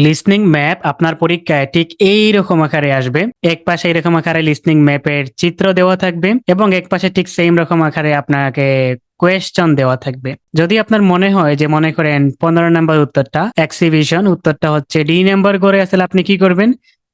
Listening map আপনার পরীক্ষায় ঠিক এই রকম আকারে আসবে। এক পাশে এরকম আকারে লিসনিং ম্যাপের চিত্র দেওয়া থাকবে এবং এক পাশে ঠিক সেম রকম আকারে আপনাকে কোয়েশ্চন দেওয়া থাকবে। যদি আপনার মনে হয় যে মনে করেন 15 নম্বর উত্তরটা এক্সিবিশন, উত্তরটা হচ্ছে ডি নাম্বার করে আসলে আপনি কি করবেন?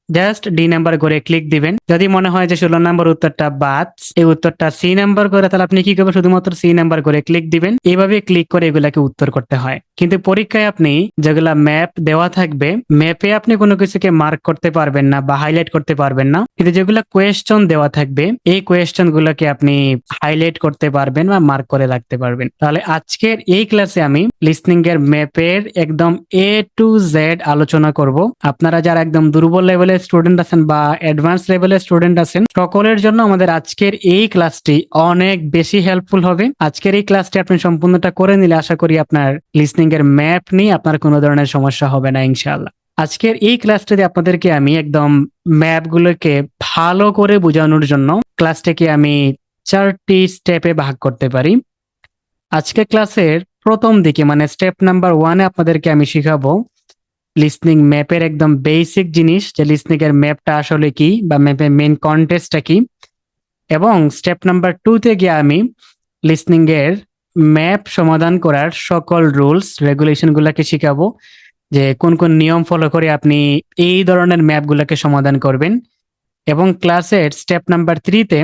জাস্ট ডি নাম্বার করে ক্লিক দিবেন। যদি মনে হয় যে 16 নম্বর উত্তরটা বাদ, এই উত্তরটা সি নাম্বার করে, তাহলে আপনি কি করবেন? শুধুমাত্র সি নাম্বার করে ক্লিক দিবেন। এইভাবে ক্লিক করে এগুলাকে উত্তর করতে হয়। কিন্তু পরীক্ষায় আপনি যেগুলা ম্যাপ দেওয়া থাকবে, ম্যাপে আপনি কোনো কিছুকে মার্ক করতে পারবেন না বা হাইলাইট করতে পারবেন না, কিন্তু যেগুলা কোয়েশ্চন দেওয়া থাকবে এই কোয়েশ্চন গুলোকে আপনি হাইলাইট করতে পারবেন বা মার্ক করে রাখতে পারবেন। তাহলে আজকের এই ক্লাসে আমি লিসনিং এর ম্যাপের একদম এ টু জেড আলোচনা করব। আপনারা যারা একদম দুর্বল লেভেলের স্টুডেন্ট আছেন বা অ্যাডভান্স লেভেলের স্টুডেন্ট আছেন, সকলের জন্য আমাদের আজকের এই ক্লাসটি অনেক বেশি হেল্পফুল হবে। আজকের এই ক্লাসটি আপনি সম্পূর্ণটা করে নিলে আশা করি আপনার লিসনিং এর ম্যাপ নিয়ে আপনার কোনো ধরনের সমস্যা হবে না ইনশাআল্লাহ। আজকের এই ক্লাসটাতে আপনাদেরকে আমি একদম ম্যাপগুলোকে ভালো করে বোঝানোর জন্য ক্লাসটাকে আমি 4টি স্টেপে ভাগ করতে পারি। আজকে ক্লাসের প্রথম দিকে মানে স্টেপ নাম্বার 1-এ আপনাদেরকে আমি শিখাবো লিসনিং ম্যাপের একদম বেসিক জিনিস, যে লিসনিং এর ম্যাপটা আসলে কি বা ম্যাপের মেইন কন্টেন্টটা কি। এবং স্টেপ নাম্বার 2-তে গিয়ে আমি লিসনিং এর ম্যাপ সমাধান করার সকল রুলস রেগুলেশন গুলাকে শিখাবো, যে কোন কোন নিয়ম ফলো করে আপনি এই ধরনের ম্যাপগুলোকে সমাধান করবেন। এবং ক্লাসের স্টেপ নাম্বার 3-তে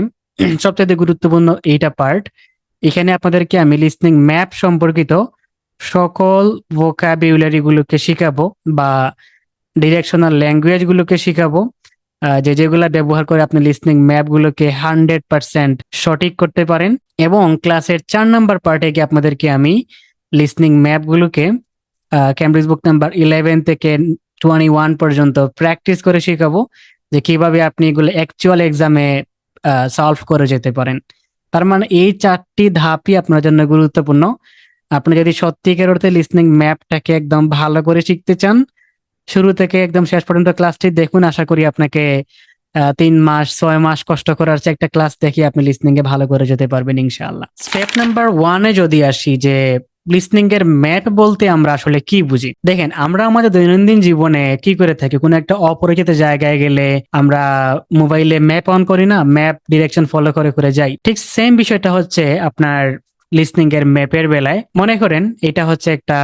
সবচেয়ে গুরুত্বপূর্ণ এইটা পার্ট, এখানে আপনাদেরকে আমি লিসনিং ম্যাপ সম্পর্কিত সকল ভোকাবুলারি গুলোকে শিখাবো বা ডিরেকশনাল ল্যাঙ্গুয়েজ গুলোকে শিখাবো, যেগুলা ব্যবহার করে আপনি লিসনিং ম্যাপ গুলোকে 100% সঠিক করতে পারেন। এবং ক্লাসের 4 নম্বর পার্টে গিয়ে আপনাদেরকে আমি লিসনিং ম্যাপ গুলোকে ক্যামব্রিজ বুক নাম্বার 11 থেকে 21 পর্যন্ত প্র্যাকটিস করে শিখাবো, যে কিভাবে আপনি এগুলো অ্যাকচুয়াল এক্সামে সলভ করে যেতে পারেন। তার মানে এই 4টি ধাপই আপনার জন্য গুরুত্বপূর্ণ। আপনি যদি সত্যিকার অর্থে লিসনিং ম্যাপটাকে একদম ভালো করে শিখতে চান, শুরু থেকে একদম শেষ পর্যন্ত ক্লাসটি দেখুন। আশা করি আপনাকে 3 মাস 6 মাস কষ্ট করার চেয়ে একটা ক্লাস দেখে আপনি লিসনিং এ ভালো করে যেতে পারবেন ইনশাআল্লাহ। স্টেপ নাম্বার 1-এ যদি আসি, যে লিসনিং এর ম্যাপ বলতে আমরা আসলে কি বুঝি। দেখেন, আমরা আমাদের দৈনন্দিন জীবনে কি করে থাকি, কোনো একটা অপরিচিত জায়গায় গেলে আমরা মোবাইলে ম্যাপ অন করি না, ম্যাপ ডিরেকশন ফলো করে করে যাই। ঠিক সেম বিষয়টা হচ্ছে আপনার লিসনিং এর ম্যাপের বেলায়। মনে করেন এটা হচ্ছে একটা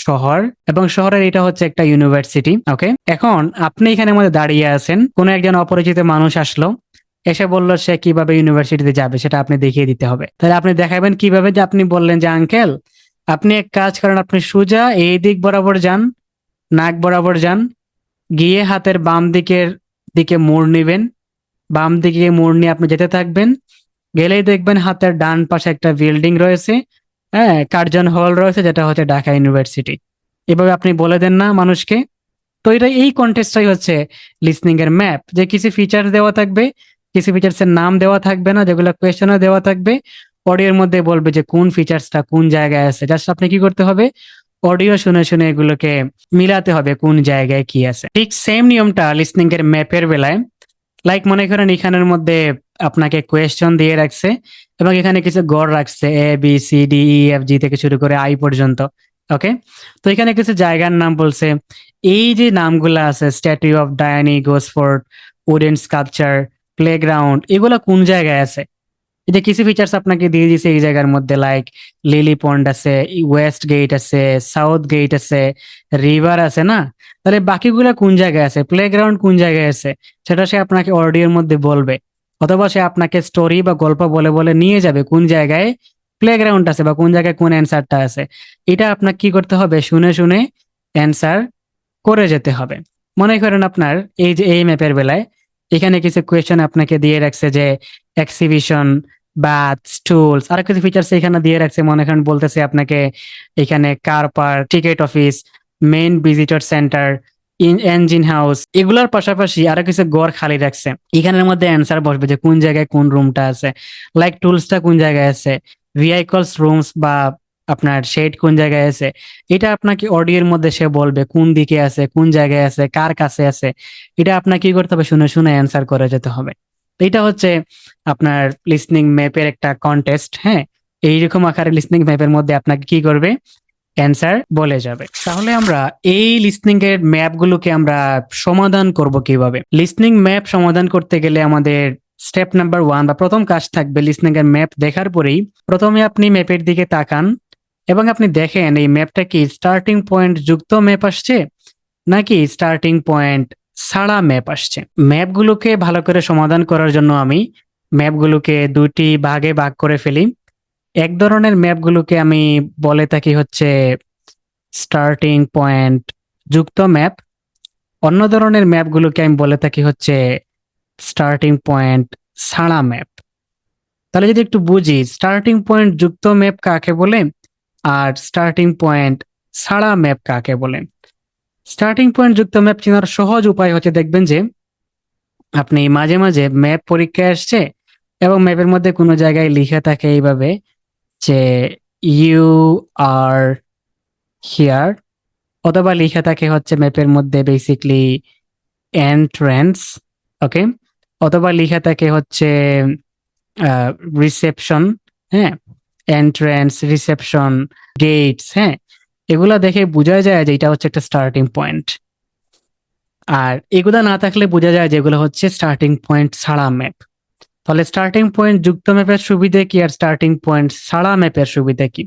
শহর এবং শহরের এটা হচ্ছে একটা ইউনিভার্সিটি। ওকে, এখন আপনি এখানে মধ্যে দাঁড়িয়ে আছেন, কোনো একজন অপরিচিত মানুষ আসলো, এসে বলল সে কিভাবে ইউনিভার্সিটিতে যাবে সেটা আপনি দেখিয়ে দিতে হবে। তাহলে আপনি দেখাবেন কিভাবে? যে আপনি বললেন যে আঙ্কেল, আপনি এক কাজ করেন, আপনি সোজা এই দিক বরাবর যান, নাক বরাবর যান, গিয়ে হাতের বাম দিকের দিকে মোড় নিবেন, বাম দিকে মোড় নিয়ে আপনি যেতে থাকবেন। গেলেই দেখবেন হাতের ডান পাশে একটা বিল্ডিং রয়েছে, হ্যাঁ, কার্জন হল রয়েছে, যেটা হচ্ছে ঢাকা ইউনিভার্সিটি। এভাবে আপনি বলে দেন না মানুষকে। তো এটা এই কন্টেস্টটাই হচ্ছে লিসনিং এর ম্যাপ, যে কিছু ফিচার দেওয়া থাকবে, কিছু ফিচার্স এর নাম দেওয়া থাকবে না, যেগুলো কোয়েশ্চনে দেওয়া থাকবে। অডিওর মধ্যে বলবে যে কোন ফিচার্সটা কোন জায়গায় আছে। জাস্ট আপনি কি করতে হবে? অডিও শুনে শুনে এগুলোকে মিলাতে হবে কোন জায়গায় কি আছে। ঠিক সেম নিয়মটা লিসনিং এর ম্যাপের বেলায়। লাইক মনে করেন এখানের মধ্যে আপনাকে কোয়েশ্চন দিয়ে রাখছে এবং এখানে কিছু গড় রাখছে ABCDEFG থেকে শুরু করে I পর্যন্ত। ওকে, তো এখানে কিছু জায়গার নাম বলছে। এই যে নামগুলো আছে, statue of Diana, Gosford, wooden sculpture, playground, এগুলো কোন জায়গায় আছে? এটা কিছু ফিচার্স আপনাকে দিয়ে দিছে এই জায়গার মধ্যে, লাইক লিলি পন্ড আছে, ওয়েস্ট গেট আছে, সাউথ গেট আছে, রিভার আছে না? তাহলে বাকিগুলা কোন জায়গায় আছে, প্লেগ্রাউন্ড কোন জায়গায় আছে, সেটা সে আপনাকে অডিওর মধ্যে বলবে। অথবা সে আপনাকে স্টোরি বা গল্প বলে বলে নিয়ে যাবে কোন জায়গায় প্লেগ্রাউন্ড আছে বা কোন জায়গায় কোন অ্যান্সারটা আছে। এটা আপনাকে কি করতে হবে? শুনে শুনে অ্যান্সার করে যেতে হবে। মনে করেন আপনার এই যে এই ম্যাপের বেলায় এখানে কিছু কোয়েশ্চেন আপনাকে দিয়ে রাখছে, যে এক্সিবিশন, বাথ, স্টুলস, আর কিছু ফিচার্স এখানে দিয়ে রাখছে। মনে করেন বলতেছে আপনাকে এখানে car park, ticket office, main visitor centre, engine house, এগুলোর পাশাপাশি আরো কিছু ঘর খালি রাখছে। এখানের মধ্যে অ্যান্সার বসবে যে কোন জায়গায় কোন রুমটা আছে, লাইক টুলসটা কোন জায়গায় আছে, ভেহিকলস রুমস বা আপনার শেড কোন জায়গায় আছে। এটা আপনাকে অডিওর মধ্যে সে বলবে কোন দিকে আছে, কোন জায়গায় আছে, কার কাছে আছে। এটা আপনাকে কি করতে হবে? শুনে শুনে অ্যান্সার করে যেতে হবে। তো এটা হচ্ছে আপনার লিসনিং ম্যাপের একটা কন্টেস্ট। হ্যাঁ, এইরকম আকারে লিসনিং ম্যাপের মধ্যে আপনাকে কি করবে? অ্যান্সার বলে যাবে। তাহলে আমরা এই লিসনিং এর ম্যাপগুলোকে আমরা সমাধান করব কিভাবে? লিসনিং ম্যাপ সমাধান করতে গেলে আমাদের স্টেপ নাম্বার 1 বা প্রথম কাজ থাকবে লিসনিং এর ম্যাপ দেখার পরেই প্রথমে আপনি ম্যাপের দিকে তাকান এবং আপনি দেখেন এই ম্যাপটা কি স্টার্টিং পয়েন্ট যুক্ত ম্যাপ আসছে নাকি স্টার্টিং পয়েন্ট ছাড়া ম্যাপ আসছে। ম্যাপগুলোকে ভালো করে সমাধান করার জন্য আমি ম্যাপগুলোকে দুটি ভাগে ভাগ করে ফেলি। এক ধরনের ম্যাপগুলোকে আমি বলে থাকি হচ্ছে স্টার্টিং পয়েন্ট যুক্ত ম্যাপ, অন্য ধরনের ম্যাপগুলোকে আমি বলে থাকি হচ্ছে স্টার্টিং পয়েন্ট ছাড়া ম্যাপ। তাহলে যদি একটু বুঝি স্টার্টিং পয়েন্ট যুক্ত ম্যাপ কাকে বলে আর স্টার্টিং পয়েন্ট ছাড়া ম্যাপ কাকে বলে। স্টার্টিং পয়েন্ট যুক্ত ম্যাপ চেনার সহজ উপায় হচ্ছে দেখবেন যে আপনি মাঝে মাঝে ম্যাপ পরীক্ষায় আসছে এবং ম্যাপের মধ্যে কোনো জায়গায় লিখে থাকে এইভাবে যে ইউ আর হিয়ার, অথবা লিখে থাকে হচ্ছে ম্যাপের মধ্যে বেসিকলি এন্ট্রেন্স, ওকে, অথবা লিখে থাকে হচ্ছে রিসেপশন, হ্যাঁ, এন্ট্রেন্স, রিসেপশন, গেটস, হ্যাঁ, এগুলা দেখে বোঝা যায় যে এটা হচ্ছে একটা স্টার্টিং পয়েন্ট। আর এগুলা না থাকলে বোঝা যায় যে এগুলো হচ্ছে স্টার্টিং পয়েন্ট ছাড়া ম্যাপ। তাহলে স্টার্টিং পয়েন্ট যুক্ত ম্যাপের সুবিধা কি আর স্টার্টিং পয়েন্ট ছাড়া ম্যাপের সুবিধা কি?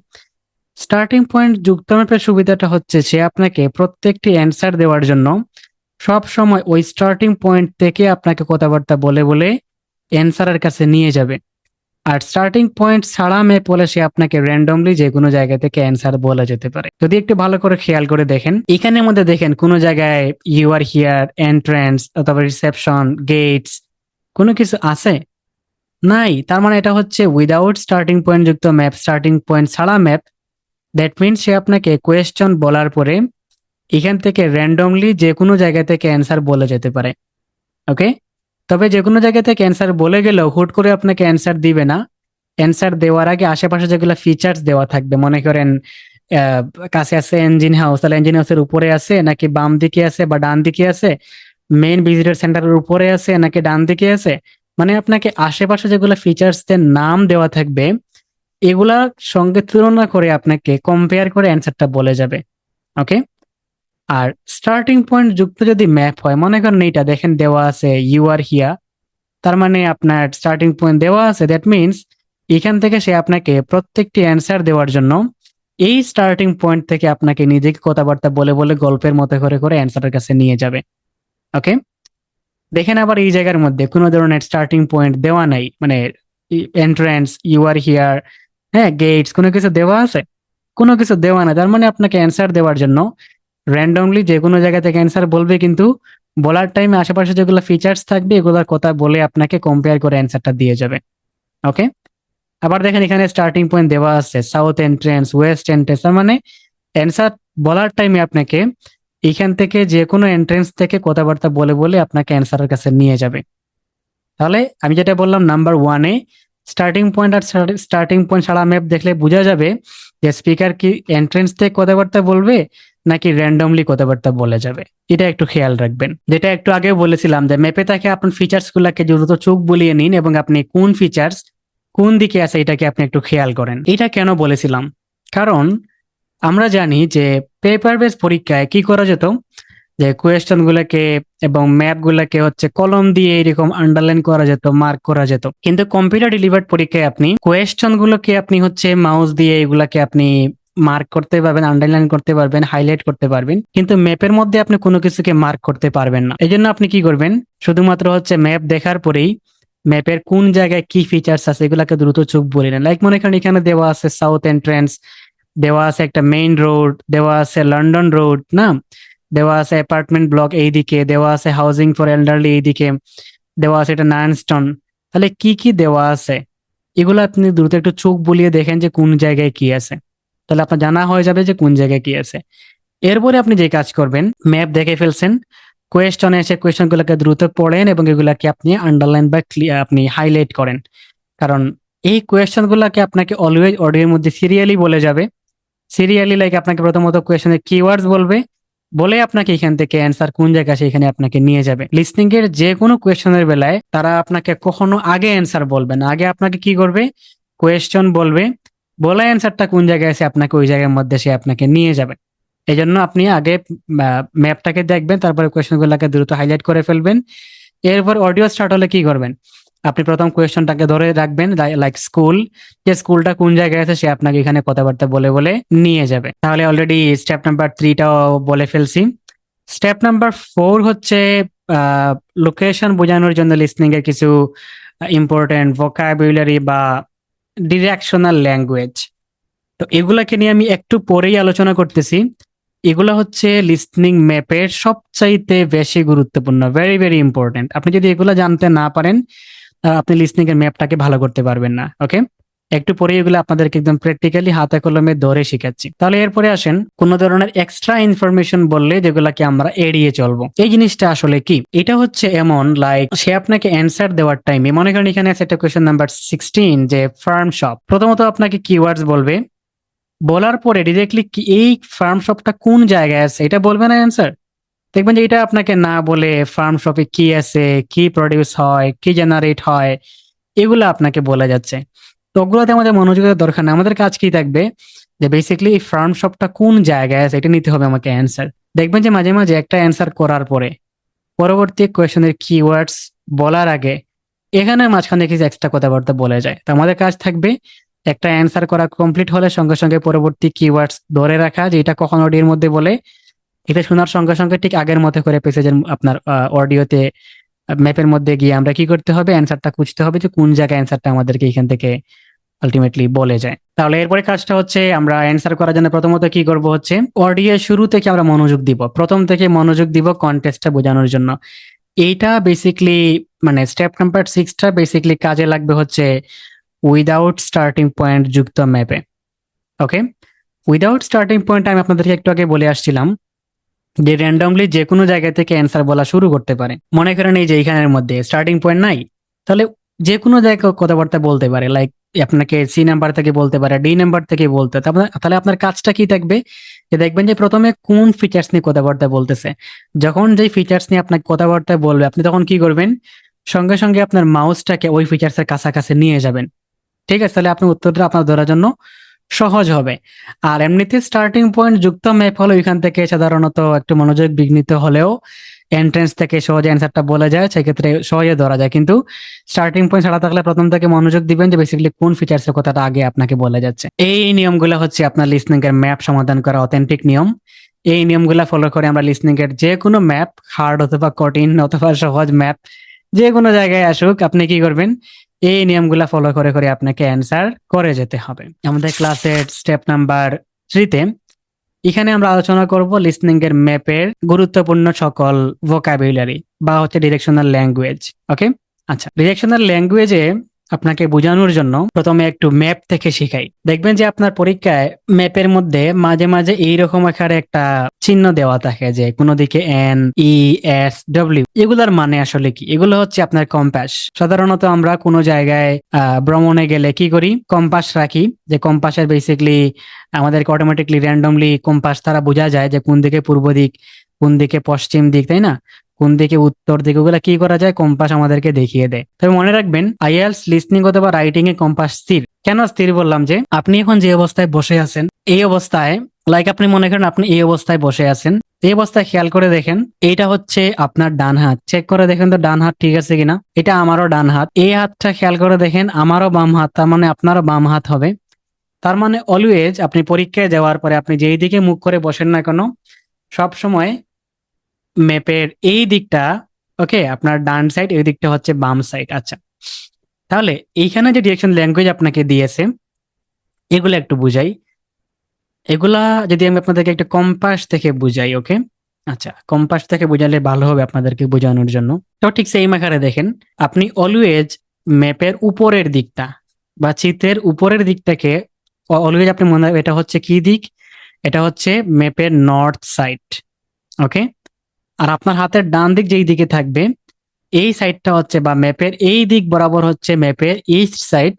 স্টার্টিং পয়েন্ট যুক্ত ম্যাপের সুবিধাটা হচ্ছে সে আপনাকে প্রত্যেকটি অ্যান্সার দেওয়ার জন্য সব সময় ওই স্টার্টিং পয়েন্ট থেকে আপনাকে কথাবার্তা বলে বলে অ্যান্সারের কাছে নিয়ে যাবে। আর স্টার্টিং পয়েন্ট ছাড়া ম্যাপ বলে সে আপনাকে র্যান্ডমলি যে কোনো জায়গা থেকে অ্যান্সার বলে যেতে পারে। যদি একটু ভালো করে খেয়াল করে দেখেন এখানের মধ্যে দেখেন কোনো জায়গায় ইউ আর হিয়ার, এন্ট্রেন্স অথবা রিসেপশন, গেটস কোনো কিছু আছে? নাই। তার মানে এটা হচ্ছে উইদাউট স্টার্টিং পয়েন্ট যুক্ত ম্যাপ, স্টার্টিং পয়েন্ট ছাড়া ম্যাপ। দ্যাট মিনস সে আপনাকে কোয়েশ্চন বলার পরে এখান থেকে র্যান্ডমলি যে কোনো জায়গা থেকে অ্যান্সার বলে যেতে পারে, ওকে। তবে যে কোনো জায়গা থেকে অ্যান্সার বলে গেলেও হুট করে আপনাকে অ্যান্সার দিবে না। অ্যান্সার দেওয়ার আগে আশেপাশে যেগুলো ফিচার্স দেওয়া থাকবে, মনে করেন আহ, কাছে আছে ইঞ্জিন হাউস, তাহলে ইঞ্জিন হাউসের উপরে আছে নাকি বাম দিকে আছে বা ডান দিকে আছে, মেইন ভিজিটর সেন্টারের উপরে আছে নাকি ডান দিকে আছে, মানে আপনাকে আশেপাশে যেগুলো ফিচার্স এর নাম দেওয়া থাকবে এগুলার সঙ্গে তুলনা করে আপনাকে কম্পেয়ার করে অ্যান্সারটা বলে যাবে, ওকে। আর স্টার্টিং পয়েন্ট যুক্ত যদি ম্যাপ হয়, মনে করেন এইটা দেখেন দেওয়া আছে ইউ আর হিয়া, তার মানে আপনার স্টার্টিং পয়েন্ট দেওয়া আছে, দ্যাট মিনস এখান থেকে সে আপনাকে প্রত্যেকটি অ্যান্সার দেওয়ার জন্য এই স্টার্টিং পয়েন্ট থেকে আপনাকে নিজেকে কথাবার্তা বলে বলে গল্পের মতো করে করে অ্যান্সারের কাছে নিয়ে যাবে, ওকে। দেখেন আবার এই জায়গার মধ্যে কোনো ধরনের স্টার্টিং পয়েন্ট দেওয়া নাই, মানে এন্ট্রান্স, ইউ আর হিয়ার, হ্যাঁ, গেটস, কোনো কিছু দেওয়া আছে? কোনো কিছু দেওয়া না। তার মানে আপনাকে অ্যান্সার দেওয়ার জন্য র্যান্ডমলি যে কোনো জায়গা থেকে অ্যান্সার বলবে, কিন্তু বলার টাইমে আশেপাশে যেগুলো ফিচার্স থাকবে এগুলোর কথা বলে আপনাকে কম্পেয়ার করে অ্যান্সারটা দিয়ে যাবে, ওকে। আবার দেখেন এখানে স্টার্টিং পয়েন্ট দেওয়া আছে সাউথ এন্ট্রেন্স, ওয়েস্ট এন্ট্রেন্স, তার মানে অ্যান্সার বলার টাইমে আপনাকে এখান থেকে যে কোনো এন্ট্রেন্স থেকে কথাবার্তা বলে বলে আপনাকে অ্যান্সারের কাছে নিয়ে যাবে। তাহলে আমি যেটা বললাম number 1-এ starting point are starting point ছাড়া ম্যাপ দেখলে বোঝা যাবে যে স্পিকার কি এন্ট্রেন্স থেকে কথাবার্তা বলবে নাকি র্যান্ডমলি কথাবার্তা বলে যাবে। এটা একটু খেয়াল রাখবেন। যেটা একটু আগেও বলেছিলাম যে ম্যাপে থাকে আপনার ফিচার্স গুলাকে দ্রুত চোখ বুলিয়ে নিন এবং আপনি কোন ফিচার্স কোন দিকে আছে এটাকে আপনি একটু খেয়াল করেন। এটা কেন বলেছিলাম? কারণ আমরা জানি যে পেপার বেস পরীক্ষায় কি করা যেত, যে কোয়েশ্চেন গুলাকে এবং ম্যাপ গুলাকে হচ্ছে কলম দিয়ে এরকম আন্ডারলাইন করা যেত, মার্ক করা যেত। কিন্তু কম্পিউটার ডেলিভার্ড পরীক্ষায় আপনি কোয়েশ্চেন গুলোকে আপনি হচ্ছে মাউস দিয়ে এগুলাকে আপনি মার্ক করতে পারবেন, আন্ডারলাইন করতে পারবেন, হাইলাইট করতে পারবেন, কিন্তু ম্যাপের মধ্যে আপনি কোনো কিছুকে মার্ক করতে পারবেন না। এই জন্য আপনি কি করবেন, শুধুমাত্র হচ্ছে ম্যাপ দেখার পরেই ম্যাপের কোন জায়গায় কি ফিচার্স আছে এগুলাকে দ্রুত চোখ বলে নেন। লাইক মনে করেন এখানে দেওয়া আছে সাউথ এন্ট্রেন্স, দেওয়া আছে একটা মেইন রোড, দেওয়া আছে লন্ডন রোড, না, দেওয়া আছে অ্যাপার্টমেন্ট ব্লক এইদিকে, দেওয়া আছে হাউজিং ফর এল্ডারলি এইদিকে, দেওয়া আছে এটা নারায়ণস্টোন। তাহলে কি কি দেওয়া আছে এগুলো আপনি দ্রুত একটু চোখ বুলিয়ে দেখেন যে কোন জায়গায় কি আছে, তাহলে আপনার জানা হয়ে যাবে যে কোন জায়গায় কি আছে। এরপরে আপনি যে কাজ করবেন, ম্যাপ দেখে ফেলছেন, কোয়েশ্চনে এসে কোয়েশ্চন গুলোকে দ্রুত পড়েন এবং এগুলাকে আপনি আন্ডারলাইন বা আপনি হাইলাইট করেন। কারণ এই কোয়েশ্চন গুলাকে আপনাকে অলওয়েজ অডিওর মধ্যে সিরিয়ালি বলে যাবে। সিরিয়ালি লাইক আপনাকে প্রথমত কোয়েশ্চনের কিওয়ার্ডস বলবে, বলে আপনাকে এখান থেকে অ্যান্সার কোন জায়গায় সেখানে আপনাকে নিয়ে যাবে। লিসনিং এর যে কোনো কোয়েশ্চনের বেলায় তারা আপনাকে কখনো আগে অ্যান্সার বলবে না, আগে আপনাকে কি করবে, কোয়েশ্চন বলবে, বলা অ্যান্সারটা কোন জায়গায় আছে আপনাকে ওই জায়গার মধ্যে সে আপনাকে নিয়ে যাবে। এই জন্য আপনি আগে ম্যাপটাকে দেখবেন, তারপরে কোয়েশ্চেনগুলোকে দ্রুত হাইলাইট করে ফেলবেন। এরপর অডিও স্টার্ট হলে কি করবেন, আপনি প্রথম কোয়েশ্চনটাকে ধরে রাখবেন, লাইক স্কুল, যে স্কুলটা কোন জায়গায় আছে সে আপনাকে এখানে কথাবার্তা বলে বলে নিয়ে যাবে। তাহলে অলরেডি স্টেপ নাম্বার 3টাও বলে ফেলছি। স্টেপ নাম্বার 4 হচ্ছে লোকেশন বোঝানোর জন্য লিসনিং এর কিছু ইম্পর্টেন্ট ভোকাবুলারি বা ডিরেকশনাল ল্যাঙ্গুয়েজ। তো এগুলাকে নিয়ে আমি একটু পরেই আলোচনা করতেছি। এগুলা হচ্ছে লিসনিং ম্যাপের সবচাইতে বেশি গুরুত্বপূর্ণ, ভেরি ভেরি ইম্পর্টেন্ট। আপনি যদি এগুলা জানতে না পারেন, আপনি লিসনিং এর ম্যাপটাকে ভালো করতে পারবেন না। ওকে, একটু পরে এগুলো আপনাদেরকে একদম প্র্যাকটিক্যালি হাতে কলমে ধরে শিখাচ্ছি। তাহলে এরপরে আসেন, কোন ধরনের এক্সট্রা ইনফরমেশন বললে যেগুলাকে আমরা এড়িয়ে চলবো, এই জিনিসটা আসলে কি? এটা হচ্ছে এমন, লাইক সে আপনাকে অ্যান্সার দেওয়ার টাইমে, মনে করেন এখানে আছে একটা কোয়েশ্চেন নাম্বার 16 যে ফার্ম শপ, প্রথমত আপনাকে কিওয়ার্ডস বলবে, বলার পরে ডিরেক্টলি এই ফার্ম শপটা কোন জায়গায় আছে এটা বলবে না অ্যান্সার। দেখবেন যে এটা আপনাকে না বলে ফার্ম শপে কি আছে, কি প্রডিউস হয়, কি জেনারেট হয়, এগুলো আপনাকে বলে যাচ্ছে। তো ওগুলোতে আমাদের মনোযোগের দরকার নেই, আমাদের কাজ কি থাকবে, যে বেসিক্যালি এই ফার্ম শপটা কোন জায়গায় আছে এটা নিতে হবে আমাকে অ্যান্সার। দেখবেন যে মাঝে মাঝে একটা অ্যান্সার করার পরে পরবর্তী কোয়েশনের কিওয়ার্ডস বলার আগে এখানে মাঝখানে কিছু এক্সট্রা কথাবার্তা বলে যায়। তো আমাদের কাজ থাকবে একটা অ্যান্সার করা কমপ্লিট হলে সঙ্গে সঙ্গে পরবর্তী কিওয়ার্ডস ধরে রাখা, যে এটা কখন অডিওর মধ্যে বলে, এটা শোনার সঙ্গে সঙ্গে ঠিক আগের মতো করে পেসেজের আপনার অডিওতে ম্যাপের মধ্যে গিয়ে আমরা কি করতে হবে, অ্যান্সারটা খুঁজতে হবে যে কোন জায়গায় অ্যান্সারটা আমাদেরকে এখান থেকে আলটিমেটলি বলে যায়। তাহলে এরপরে কাজটা হচ্ছে, আমরা অ্যান্সার করার জন্য প্রথমত কি করব হচ্ছে, অডিও শুরু থেকে আমরা মনোযোগ দিব, প্রথম থেকে মনোযোগ দিব কনটেক্সটটা বোঝানোর জন্য। এইটা বেসিক্যালি মানে স্টেপ নাম্বার 6টা বেসিক্যালি কাজে লাগবে হচ্ছে উইদাউট স্টার্টিং পয়েন্ট যুক্ত ম্যাপে। ওকে, উইদাউট স্টার্টিং পয়েন্ট আমি আপনাদেরকে একটু আগে বলে আসছিলাম যে র্যান্ডমলি যে কোনো জায়গা থেকে অ্যান্সার বলা শুরু করতে পারে। মনে করেন এই যে এখানের মধ্যে স্টার্টিং পয়েন্ট নাই, তাহলে যে কোনো জায়গায় কথাবার্তা বলতে পারে, লাইক আপনাকে সি নাম্বার থেকে বলতে পারে, ডি নাম্বার থেকে বলতে, তাহলে আপনার কাজটা কি থাকবে, যে দেখবেন যে প্রথমে কোন ফিচার্স নিয়ে কথাবার্তা বলতেছে। যখন যেই ফিচার্স নিয়ে আপনাকে কথাবার্তা বলবে, আপনি তখন কি করবেন, সঙ্গে সঙ্গে আপনার মাউসটাকে ওই ফিচার্সের কাছাকাছি নিয়ে যাবেন। ঠিক আছে, তাহলে আপনার উত্তরটা আপনার ধরার জন্য সহজ হবে। আর এমনিতে স্টার্টিং পয়েন্ট যুক্ত ম্যাপ হলো এখান থেকে সাধারণত একটু মনোযোগ বিঘ্নিত হলেও এন্ট্রেন্স থেকে সহজে অ্যান্সারটা বলা যায়, সেক্ষেত্রে সহজে ধরা যায়। কিন্তু স্টার্টিং পয়েন্ট ছাড়া থাকলে প্রথম থেকে মনোযোগ দিবেন যে বেসিক্যালি কোন ফিচার্সের কথাটা আগে আপনাকে বলা যাচ্ছে। এই নিয়মগুলো হচ্ছে আপনার লিসনিং এর ম্যাপ সমাধান করা অথেন্টিক নিয়ম। এই নিয়মগুলো ফলো করে আমরা লিসনিং এর যে কোনো ম্যাপ, হার্ড অথবা কঠিন অথবা সহজ ম্যাপ, যে কোনো জায়গায় আসুক, আপনি কি করবেন, এই নিয়মগুলা ফলো করে করে আপনাকে অ্যান্সার করে যেতে হবে। আমাদের ক্লাসের স্টেপ নাম্বার 3তে এখানে আমরা আলোচনা করব লিসনিং এর ম্যাপের গুরুত্বপূর্ণ সকল ভোকাবুলারি বা হচ্ছে ডিরেকশনাল ল্যাঙ্গুয়েজ। ওকে, আচ্ছা, ডিরেকশনাল ল্যাঙ্গুয়েজে আপনাকে বোঝানোর জন্য প্রথমে একটু ম্যাপ থেকে শিখাই। দেখবেন যে আপনার পরীক্ষায় ম্যাপের মধ্যে মাঝে মাঝে এইরকম আকারে একটা চিহ্ন দেওয়া থাকে, যে কোনো দিকে এন, ই, এস, ডব্লিউ, এগুলার মানে আসলে কি? এগুলো হচ্ছে আপনার কম্পাস। সাধারণত আমরা কোনো জায়গায় ভ্রমণে গেলে কি করি, কম্পাস রাখি, যে কম্পাসের বেসিক্যালি আমাদেরকে অটোমেটিকলি র্যান্ডমলি কম্পাস দ্বারা বোঝা যায় যে কোন দিকে পূর্ব দিক, কোন দিকে পশ্চিম দিক, তাই না, কোন দিকে উত্তর দিক, ওগুলা কি করা যায়, কম্পাস আমাদেরকে দেখিয়ে দেয়। তবে মনে রাখবেন আইএলটিএস লিসনিং অথবা রাইটিং এ কম্পাস স্থির। কেন স্থির বললাম, যে আপনি এখন যে অবস্থায় বসে আছেন, এই অবস্থায়, লাইক আপনি মনে করেন আপনি এই অবস্থায় বসে আছেন, এই অবস্থায় খেয়াল করে দেখেন, এইটা হচ্ছে আপনার ডান হাত, চেক করে দেখেন তো ডান হাত ঠিক আছে কিনা। এটা আমারও ডান হাত, এই হাতটা খেয়াল করে দেখেন আমারও বাম হাত, তার মানে আপনারও বাম হাত হবে। তার মানে অলওয়েজ আপনি পরীক্ষায় যাওয়ার পরে আপনি যেই দিকে মুখ করে বসেন না কেন, সব সময় ম্যাপের এই দিকটা, ওকে, আপনার ডান সাইড, এই দিকটা হচ্ছে বাম সাইড। আচ্ছা, তাহলে এইখানে যে ডিরেকশন ল্যাঙ্গুয়েজ আপনাকে দিয়েছে এগুলো একটু বুঝাই। এগুলা যদি আমি আপনাদেরকে একটা কম্পাস থেকে বুঝাই, ওকে, আচ্ছা, কম্পাস থেকে বুঝালে ভালো হবে আপনাদেরকে বোঝানোর জন্য। তো ঠিক সেই আকারে দেখেন, আপনি অলওয়েজ ম্যাপের উপরের দিকটা বা চিত্রের উপরের দিকটাকে অলওয়েজ আপনি মনে রাখবেন, এটা হচ্ছে কি দিক, এটা হচ্ছে ম্যাপের নর্থ সাইড। ওকে, আর আপনার হাতের ডান দিক যেই দিকে থাকবে, এই সাইডটা হচ্ছে বা ম্যাপের এই দিক বরাবর হচ্ছে ম্যাপের ইস্ট সাইড।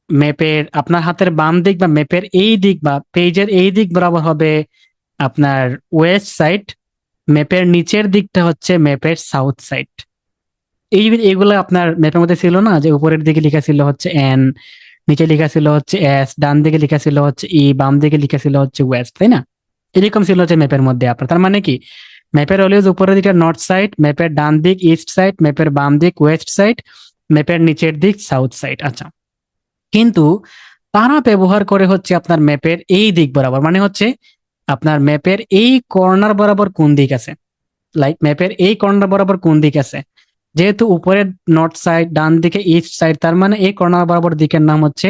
ম্যাপের আপনার হাতের বাম দিক বা ম্যাপের এই দিক বা পেজের এই দিক বরাবর হবে আপনার ওয়েস্ট সাইড। ম্যাপের নিচের দিকটা হচ্ছে ম্যাপের সাউথ সাইড। এইগুলো আপনার ম্যাপের মধ্যে ছিল না, যে উপরের দিকে লেখা ছিল হচ্ছে এন, নিচে লেখা ছিল হচ্ছে এস, ডান দিকে লেখা ছিল হচ্ছে ই, বাম দিকে লেখা ছিল হচ্ছে ওয়েস্ট, তাই না? এরকম ছিল হচ্ছে ম্যাপের মধ্যে আপনার। তার মানে কি, ম্যাপের অলওয়েজ উপরের দিকে নর্থ সাইড, ম্যাপের ডান দিক ইস্ট সাইড, ম্যাপের বাম দিক ওয়েস্ট সাইড, ম্যাপের নিচের দিক সাউথ সাইড। আচ্ছা, কিন্তু তারা ব্যবহার করে হচ্ছে আপনার ম্যাপের এই দিক বরাবর, মানে হচ্ছে আপনার ম্যাপের এই কর্নার বরাবর কোন দিক আছে, লাইক ম্যাপের এই কর্নার বরাবর কোন দিক আছে। যেহেতু উপরের নর্থ সাইড, ডান দিকে ইস্ট সাইড, তার মানে এই কর্নার বরাবর দিকের নাম হচ্ছে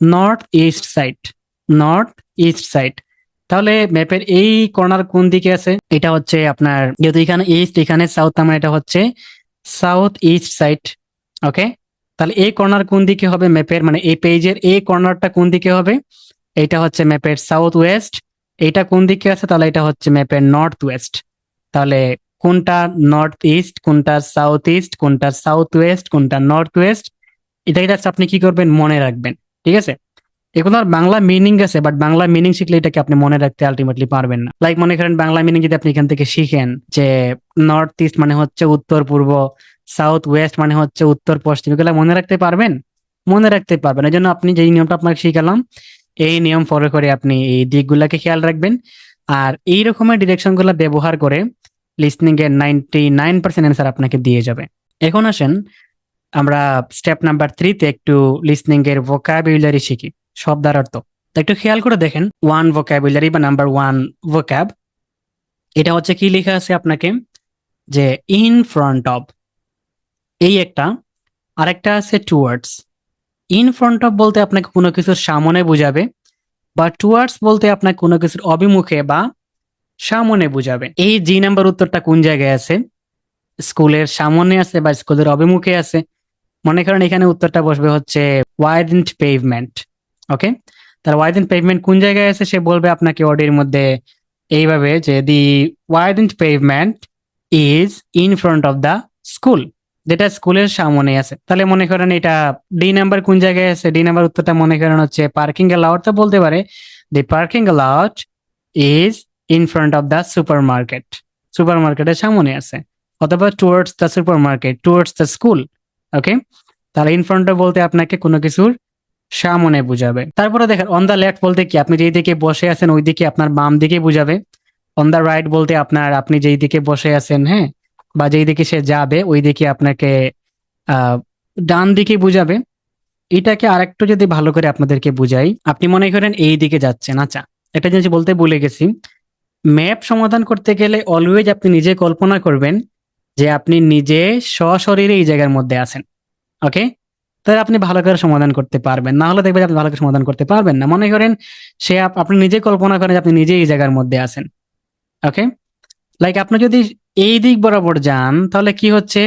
north east side. North east side. তাহলে ম্যাপের এই কর্নার কোন দিকে আছে, এটা হচ্ছে আপনার, যেহেতু এখানে ইস্ট এখানে সাউথ, তার মানে এটা হচ্ছে সাউথ ইস্ট সাইড। ওকে, তাহলে এই কর্নার কোন দিকে হবে ম্যাপের, মানে এই পেজের এই কর্নারটা কোন দিকে হবে, এটা হচ্ছে ম্যাপের সাউথ ওয়েস্ট। এটা কোন দিকে আছে, তাহলে এটা হচ্ছে ম্যাপের নর্থ ওয়েস্ট। তাহলে কোনটা নর্থ ইস্ট, কোনটা সাউথ ইস্ট, কোনটা সাউথ ওয়েস্ট, কোনটা নর্থ ওয়েস্ট, এটাই জাস্ট আপনি কি করবেন, মনে রাখবেন। ঠিক আছে, এগুলোর বাংলা মিনিং আছে, বাট বাংলা মিনিং শিখলে এটাকে আপনি মনে রাখতে আলটিমেটলি পারবেন না। লাইক মনে করেন বাংলা মিনিং যদি আপনি এখান থেকে শিখেন যে নর্থ ইস্ট মানে হচ্ছে উত্তর পূর্ব, সাউথ ওয়েস্ট মানে হচ্ছে উত্তর পশ্চিম, এগুলো মনে রাখতে পারবেন? মনে রাখতে পারবেন। এই জন্য আপনি যেই নিয়মটা আপনাকে শিখালাম, এই নিয়ম ফলো করে আপনি এই দিকগুলোকে খেয়াল রাখবেন। আর এই রকমের ডিরেকশন গুলো ব্যবহার করে লিসনিং এর 99% অ্যান্সার আপনাকে দিয়ে যাবে। এখন আসেন আমরা স্টেপ নাম্বার 3 তে একটু লিসনিং এর ভোকাবুলারি শিখি, শব্দার অর্থ। তো একটু খেয়াল করে দেখেন, ওয়ান ভোকাবুলারি বা নাম্বার ওয়ান ভোকাব, এটা হচ্ছে কি লেখা আছে আপনাকে, যে ইন ফ্রন্ট অফ, এই একটা। আরেকটা আছে টুয়ার্ডস। ইন ফ্রন্ট অফ বলতে আপনাকে কোনো কিছুর সামনে বোঝাবে, বা টুয়ার্ডস বলতে আপনাকে কোনো কিছুর অভিমুখে বা সামনে বোঝাবে। এই জি নাম্বার উত্তরটা কোন জায়গায় আছে, স্কুলের সামনে আছে বা স্কুলের অভিমুখে আছে? মনে করেন এখানে উত্তরটা বসবে হচ্ছে ওয়াইডেন্ড পেভমেন্ট। ওকে, তার ওয়াইডেন্ড পেভমেন্ট কোন জায়গায় আছে সে বলবে আপনাকে অডির মধ্যে এইভাবে, যে the widened pavement is in front of the school, যেটা স্কুলের সামনে আছে। তাহলে মনে করেন এটা ডি নাম্বার কোন জায়গায় আছে, ডি নাম্বার উত্তরটা মনে করেন হচ্ছে পার্কিং অ্যালাউড, তো বলতে পারে the parking allowed is in front of the supermarket, সুপার মার্কেটের সামনে আছে। অথবা towards the supermarket, towards the school. Okay, তাহলে ইন ফ্রন্ট বলতে আপনাকে কোনো কিছুর সামনে বুঝাবে। তারপরে দেখেন অন দা লেফট বলতে কি, আপনি যেই দিকে বসে আছেন ওই দিকে আপনার বাম দিকে বুঝাবে। অন দা রাইট বলতে আপনি যেই দিকে বসে আছেন, হ্যাঁ, বা যেই দিকে সে যাবে ওই দিকে আপনাকে ডান দিকে বুঝাবে। এটাকে আরেকটু যদি ভালো করে আপনাদেরকে বুঝাই, আপনি মনে করেন এই দিকে যাচ্ছেন। আচ্ছা, একটা জিনিস বলতে ভুলে গেছি, ম্যাপ সমাধান করতে গেলে অলওয়েজ আপনি নিজে কল্পনা করবেন যে আপনি নিজে সশরীরে এই জায়গার মধ্যে আছেন। ওকে, তাহলে আপনি ভালো করে সমাধান করতে পারবেন, না হলে দেখবেন আপনি ভালো করে সমাধান করতে পারবেন না। মনে করেন সে আপনি নিজে কল্পনা করেন যে আপনি নিজে এই জায়গার মধ্যে আছেন। ওকে, লাইক আপনি যদি এই দিক বরাবর যান তাহলে কি হচ্ছে,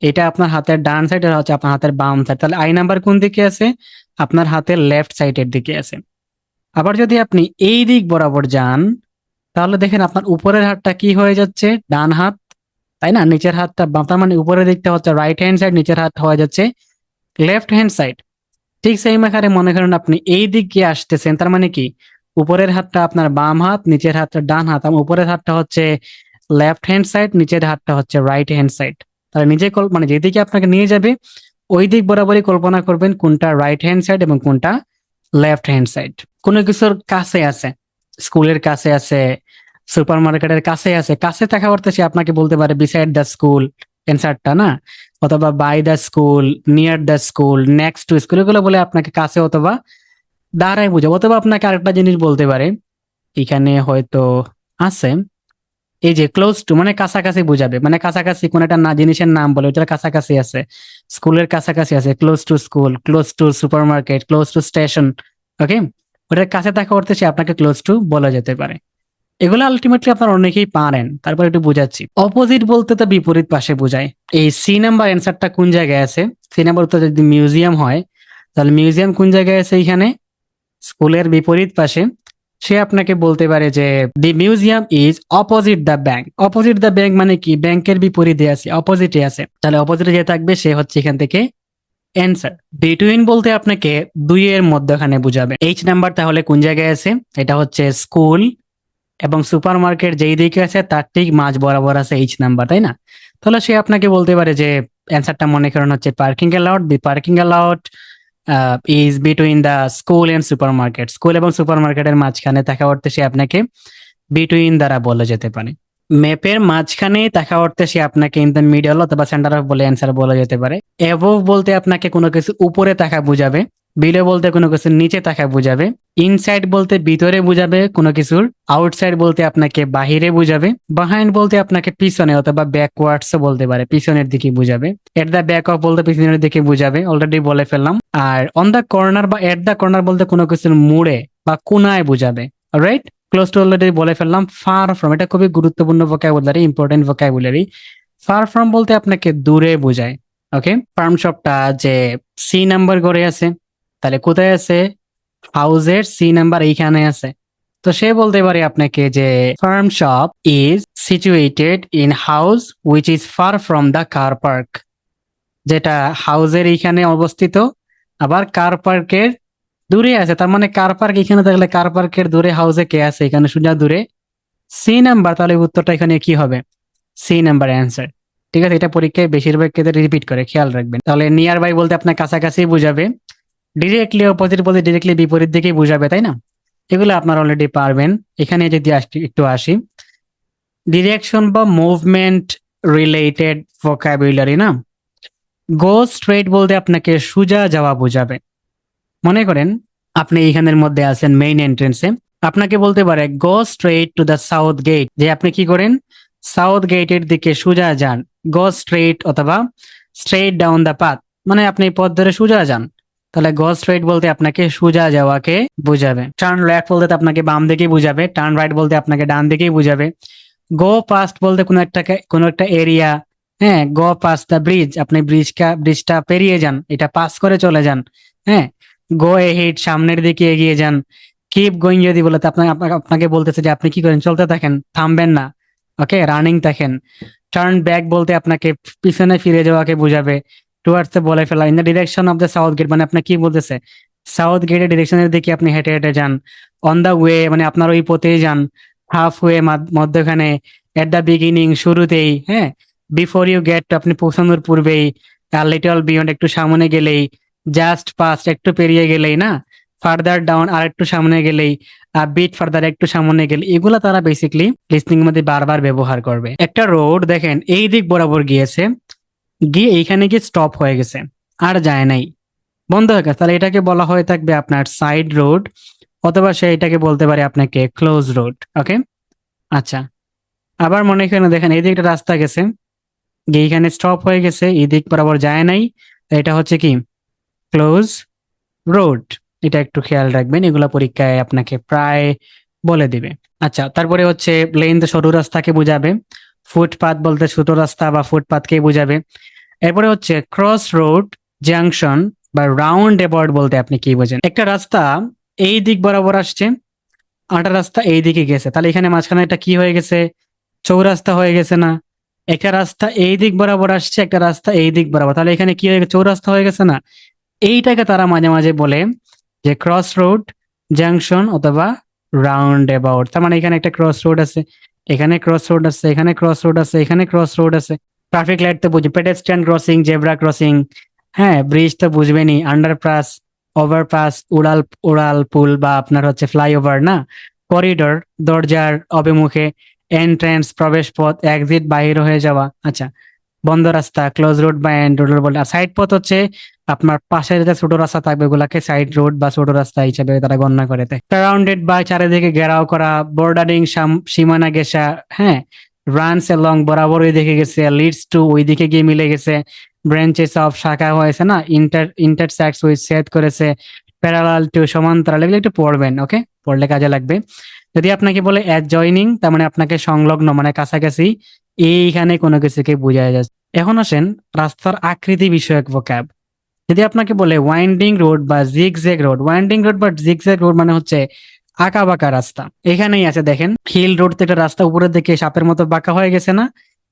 এটা আপনার হাতের ডান সাইড, আর হচ্ছে আপনার হাতের বাম সাইড। তাহলে আই নাম্বার কোন দিকে আছে, আপনার হাতের লেফট সাইডের দিকে আছে। আবার যদি আপনি এই দিক বরাবর যান তাহলে দেখেন আপনার উপরের হাতটা কি হয়ে যাচ্ছে, ডান হাত, তাই না? নিচের হাতটা তার মানে উপরের দিকটা হচ্ছে রাইট হ্যান্ড সাইড, নিচের হাত হয়ে যাচ্ছে লেফট হ্যান্ড সাইড। ঠিক সেই আকারে মনে করেন আপনি এই দিক গিয়ে আসতেছেন, তার মানে কি উপরের হাতটা আপনার বাম হাত, নিচের হাতটা ডান হাত, এবং উপরের হাতটা হচ্ছে লেফট হ্যান্ড সাইড, নিচের হাতটা হচ্ছে রাইট হ্যান্ড সাইড। তাহলে নিজে মানে যেদিকে আপনাকে নিয়ে যাবে ওই দিক বরাবরই কল্পনা করবেন কোনটা রাইট হ্যান্ড সাইড এবং কোনটা লেফট হ্যান্ড সাইড। কোনো কিছুর কাছে আছে, স্কুলের কাছে আছে, সুপার মার্কেটের কাছে আছে, কাছে থাকা অর্থে সে আপনাকে বলতে পারে বিসাইড দ্য স্কুল, অ্যান্সারটা না, অথবা by the school, near the school, next to school, এগুলো বলে আপনাকে কাছে অথবা দাঁড়ায় বোঝাবো। অথবা আপনাকে আরেকটা জিনিস বলতে পারে, এখানে হয়তো আছে, এই যে ক্লোজ টু মানে কাছাকাছি বোঝাবে, মানে কাছাকাছি কোন একটা না জিনিসের নাম বলে ওটার কাছাকাছি আছে, স্কুলের কাছাকাছি আছে, close to school, close to supermarket, close to station. Okay, ওটার কাছে থাকা অর্থে সে আপনাকে ক্লোজ টু বলা যেতে পারে। এগুলো আলটিমেটলি আপনার অনেকেই পারেন। তারপর একটু বুঝাচ্ছি, অপোজিট বলতে তো বিপরীত পাশে বোঝায়। এই সি নাম্বার অ্যান্সারটা কোন জায়গায় আছে, সি নাম্বার উত্তর যদি মিউজিয়াম হয় তাহলে মিউজিয়াম কোন জায়গায় আছে, এখানে স্কুলের বিপরীত পাশে। সে আপনাকে বলতে পারে যে the museum is opposite the bank. Opposite the bank মানে কি, ব্যাংকের বিপরীতে আছে, অপোজিটে আছে। তাহলে অপোজিটে যে থাকবে সে হচ্ছে এখান থেকে অ্যান্সার। বিটুইন বলতে আপনাকে দুইয়ের মধ্যখানে বুঝাবে। এইচ নাম্বার তাহলে কোন জায়গায় আছে, এটা হচ্ছে স্কুল এবং সুপার মার্কেট যেই দিকে আছে তার ঠিক মাঝ বরাবর আছে এইচ নাম্বার, তাই না? তাহলে সে আপনাকে বলতে পারে যে অ্যান্সারটা মনে করেন হচ্ছে parking allowed, the parking allowed is between the school and supermarket, school এবং সুপারমার্কেটের মাঝখানে থাকা অর্থে সে আপনাকে বিটুইন দ্বারা বলা যেতে পারে। ম্যাপের মাঝখানে থাকা অর্থে সে আপনাকে ইন দ্য মিডল অথবা সেন্টার অফ বলে অ্যান্সার বলা যেতে পারে। অ্যাবোভ বলতে আপনাকে কোনো কিছু উপরে থাকা বুঝাবে, বিলো বলতে কোনো কিছু নিচে থাকা বুঝাবে, ইনসাইড বলতে ভিতরে বুঝাবে কোনো কিছুর, আউটসাইড বলতে আপনাকে বাহিরে বুঝাবে, বিহাইন্ড বলতে আপনাকে পিছনে অথবা ব্যাকওয়ার্ডস বলতে পারে, পিছনের দিকে বুঝাবে, এট দ্য ব্যাক অফ বলতে পিছনের দিকে বুঝাবে, অলরেডি বলে ফেললাম। আর অন দ্য কর্নার বা এট দ্য কর্নার বলতে কোনো কিছুর মুড়ে বা কোনায় বুঝাবে। রাইট, ক্লোজ টু অলরেডি বলে ফেললাম। ফার ফ্রম, এটা খুবই গুরুত্বপূর্ণ vocabulary, important vocabulary. Far from বলতে আপনাকে দূরে বোঝায়। ওকে, ফার্ম শপটা যে সি নাম্বার করে আছে, তাহলে কোথায় আছে? হাউসের সি নাম্বার এইখানে আছে। তো সে বলতে পারে আপনাকে যে farm shop is situated in house which is far from the car park, যেটা হাউসের এইখানে অবস্থিত আবার কার পার্কের দূরে আছে। তার মানে কার পার্ক এখানে থাকলে কার পার্কের দূরে হাউসে কে আছে? এখানে সোজা দূরে সি নাম্বার। তাহলে উত্তরটা এখানে কি হবে? C number answer. ঠিক আছে, এটা পরীক্ষায় বেশিরভাগ ক্ষেত্রে রিপিট করে, খেয়াল রাখবেন। তাহলে নিয়ার বাই বলতে আপনার কাছাকাছি বুঝাবে, ডিরেক্টলি অপোজিট বলতে ডিরেক্টলি বিপরীত দিকেই বুঝাবে, তাই না? এগুলো আপনারা অলরেডি পারবেন। এখানে যদি একটু আসি, ডিরেকশন বা মুভমেন্ট রিলেটেড ভোকাবুলারি না, গো স্ট্রেট বলতে আপনাকে সোজা যাওয়া বোঝাবে। মনে করেন আপনি এইখানের মধ্যে আছেন মেইন এন্ট্রেন্সে, আপনাকে বলতে পারে go straight to the south gate, যে আপনি কি করেন? সাউথ গেটের দিকে সোজা যান। গো স্ট্রেট অথবা স্ট্রেট ডাউন দ্য পাথ, মানে আপনি পথ ধরে সোজা যান। তাহলে গো স্ট্রেট বলতে আপনাকে সোজা যাওয়াকে বুঝাবে। টার্ন লেফট বলতে আপনাকে বাম দিকেই বুঝাবে। টার্ন রাইট বলতে আপনাকে ডান দিকেই বুঝাবে। গো পাস্ট বলতে কোনো একটা এরিয়া, হ্যাঁ, গো পাস্ট দ্য ব্রিজ, আপনি ব্রিজটা পেরিয়ে যান, এটা পাস করে চলে যান। হ্যাঁ, গো এহেড, সামনের দিকে এগিয়ে যান। কিপ গোয়িং যদি বলে, তো আপনাকে বলতেছে যে আপনি কি করেন? চলতে থাকেন, থামবেন না। ওকে, রানিং থাকেন। টার্ন ব্যাক বলতে আপনাকে পিছনে ফিরে যাওয়াকে বুঝাবে। টুয়ার্ডস বলে ফেলা। In the direction of the south gate, মানে আপনার কি বলতেছে? সাউথ গেটের ডিরেকশনের দিকে আপনি হেঁটে হেঁটে যান। অন দ্য ওয়ে মানে আপনার ওই পথেই যান। হাফ ওয়ে মধ্যখানে, এট দ্য বিগিনিং শুরুতেই, হ্যাঁ, বিফোর ইউ গেট আপনি পৌঁছানোর পূর্বেই, লিটল বিয়ন্ড একটু সামনে গেলেই, জাস্ট পাস্ট একটু পেরিয়ে গেলেই না, ফার্দার ডাউন আর একটু সামনে গেলেই, বিট ফার্দার একটু সামনে গেলে, এগুলা তারা বেসিক্যালি লিসনিং এর মধ্যে বারবার ব্যবহার করবে। একটা রোড দেখেন এই দিক বরাবর গিয়েছে, গিয়ে এইখানে গিয়ে স্টপ হয়ে গেছে, আর যায় নাই, বন্ধ হয়ে গেছে, তাহলে এটাকে বলা হয়ে থাকবে আপনার সাইড রোড, অথবা সে এটাকে বলতে পারে আপনাকে ক্লোজ রোড। ওকে, আচ্ছা। আবার মনে করেন দেখেন এই দিকে একটা রাস্তা গেছে, গিয়ে এইখানে স্টপ হয়ে গেছে, এই দিক বরাবর যায় নাই, এটা হচ্ছে কি? Close road. এটা একটু খেয়াল রাখবেন, এগুলা পরীক্ষায় আপনাকে প্রায় বলে দিবে। আচ্ছা, তারপরে হচ্ছে লেন তো সরু রাস্তাকে বুঝাবে, ফুটপাথ বলতে ছোট রাস্তা বা ফুটপাথকে বুঝাবে। এরপরে হচ্ছে ক্রস রোড, জাংশন বা রাউন্ড অ্যাবাউট বলতে আপনি কি বোঝেন? একটা রাস্তা এই দিক বরাবর আসছে, আরেকটা রাস্তা এই দিকে গেছে, তাহলে এখানে মাঝখানে এটা কি হয়ে গেছে? চৌরাস্তা হয়ে গেছে না? একটা রাস্তা এই দিক বরাবর আসছে, একটা রাস্তা এই দিক বরাবর, তাহলে এখানে কি হয়ে গেছে? চৌরাস্তা হয়ে গেছে না? এইটাকে তারা মাঝে মাঝে বলে যে ক্রস রোড, জাংশন অথবা রাউন্ড অ্যাবাউট। তার মানে এখানে একটা ক্রস রোড আছে, এখানে ক্রস রোড আছে, এখানে ক্রস রোড আছে, এখানে ক্রস রোড আছে। ট্রাফিক লাইট তো বুঝি, পেডেস্ট্রিয়ান ক্রসিং, জেব্রা ক্রসিং, হ্যাঁ, ব্রিজ তো বুঝবেনই, আন্ডারপাস, ওভারপাস, উড়াল উড়াল পুল বা আপনার হচ্ছে ফ্লাইওভার না, করিডোর, দরজার অভিমুখে, এন্ট্রান্স প্রবেশ পথ, এক্সিট বাহির হয়ে যাওয়া। আচ্ছা, বন্ধ রাস্তা, ক্লোজ রোড বা এন্ড রোড বলে। আর সাইড পথ হচ্ছে আপনার পাশে যে ছোট রাস্তা থাকবে ওগুলাকে সাইড রোড বা ছোট রাস্তা হিসেবে তারা গণনা করে দেয়। সারাউন্ডেড বা চারিদিকে ঘেরাও করা, বর্ডারিং সীমানা ঘেঁষা, হ্যাঁ, রানস এলং বরাবর ওই দিকে গেছে, লিডস টু ওই দিকে গিয়ে মিলে গেছে, ব্রাঞ্চেস অফ শাখা হয়েছে না, ইন্টারসেক্টস উইথ ছেদ করেছে, প্যারালাল টু সমান্তরাল, এগুলো একটু পড়বেন। ওকে, পড়লে কাজে লাগবে। যদি আপনাকে বলে অ্যাডজয়নিং, তার মানে আপনাকে সংলগ্ন মানে কাছাকাছি, এইখানে কোনো কিছুকে বোঝা যাচ্ছে। এখন আসেন রাস্তার আকৃতি বিষয়ক ভোক্যাব। যদি আপনাকে বলে ওয়াইন্ডিং রোড বা জিগজ্যাগ রোড, ওয়াইন্ডিং রোড বা জিগজ্যাগ রোড মানে হচ্ছে আঁকা বাঁকা রাস্তা। এখানেই আছে দেখেন, হিল রোড থেকে রাস্তা উপরের দিকে সাপের মতো বাঁকা হয়ে গেছে না,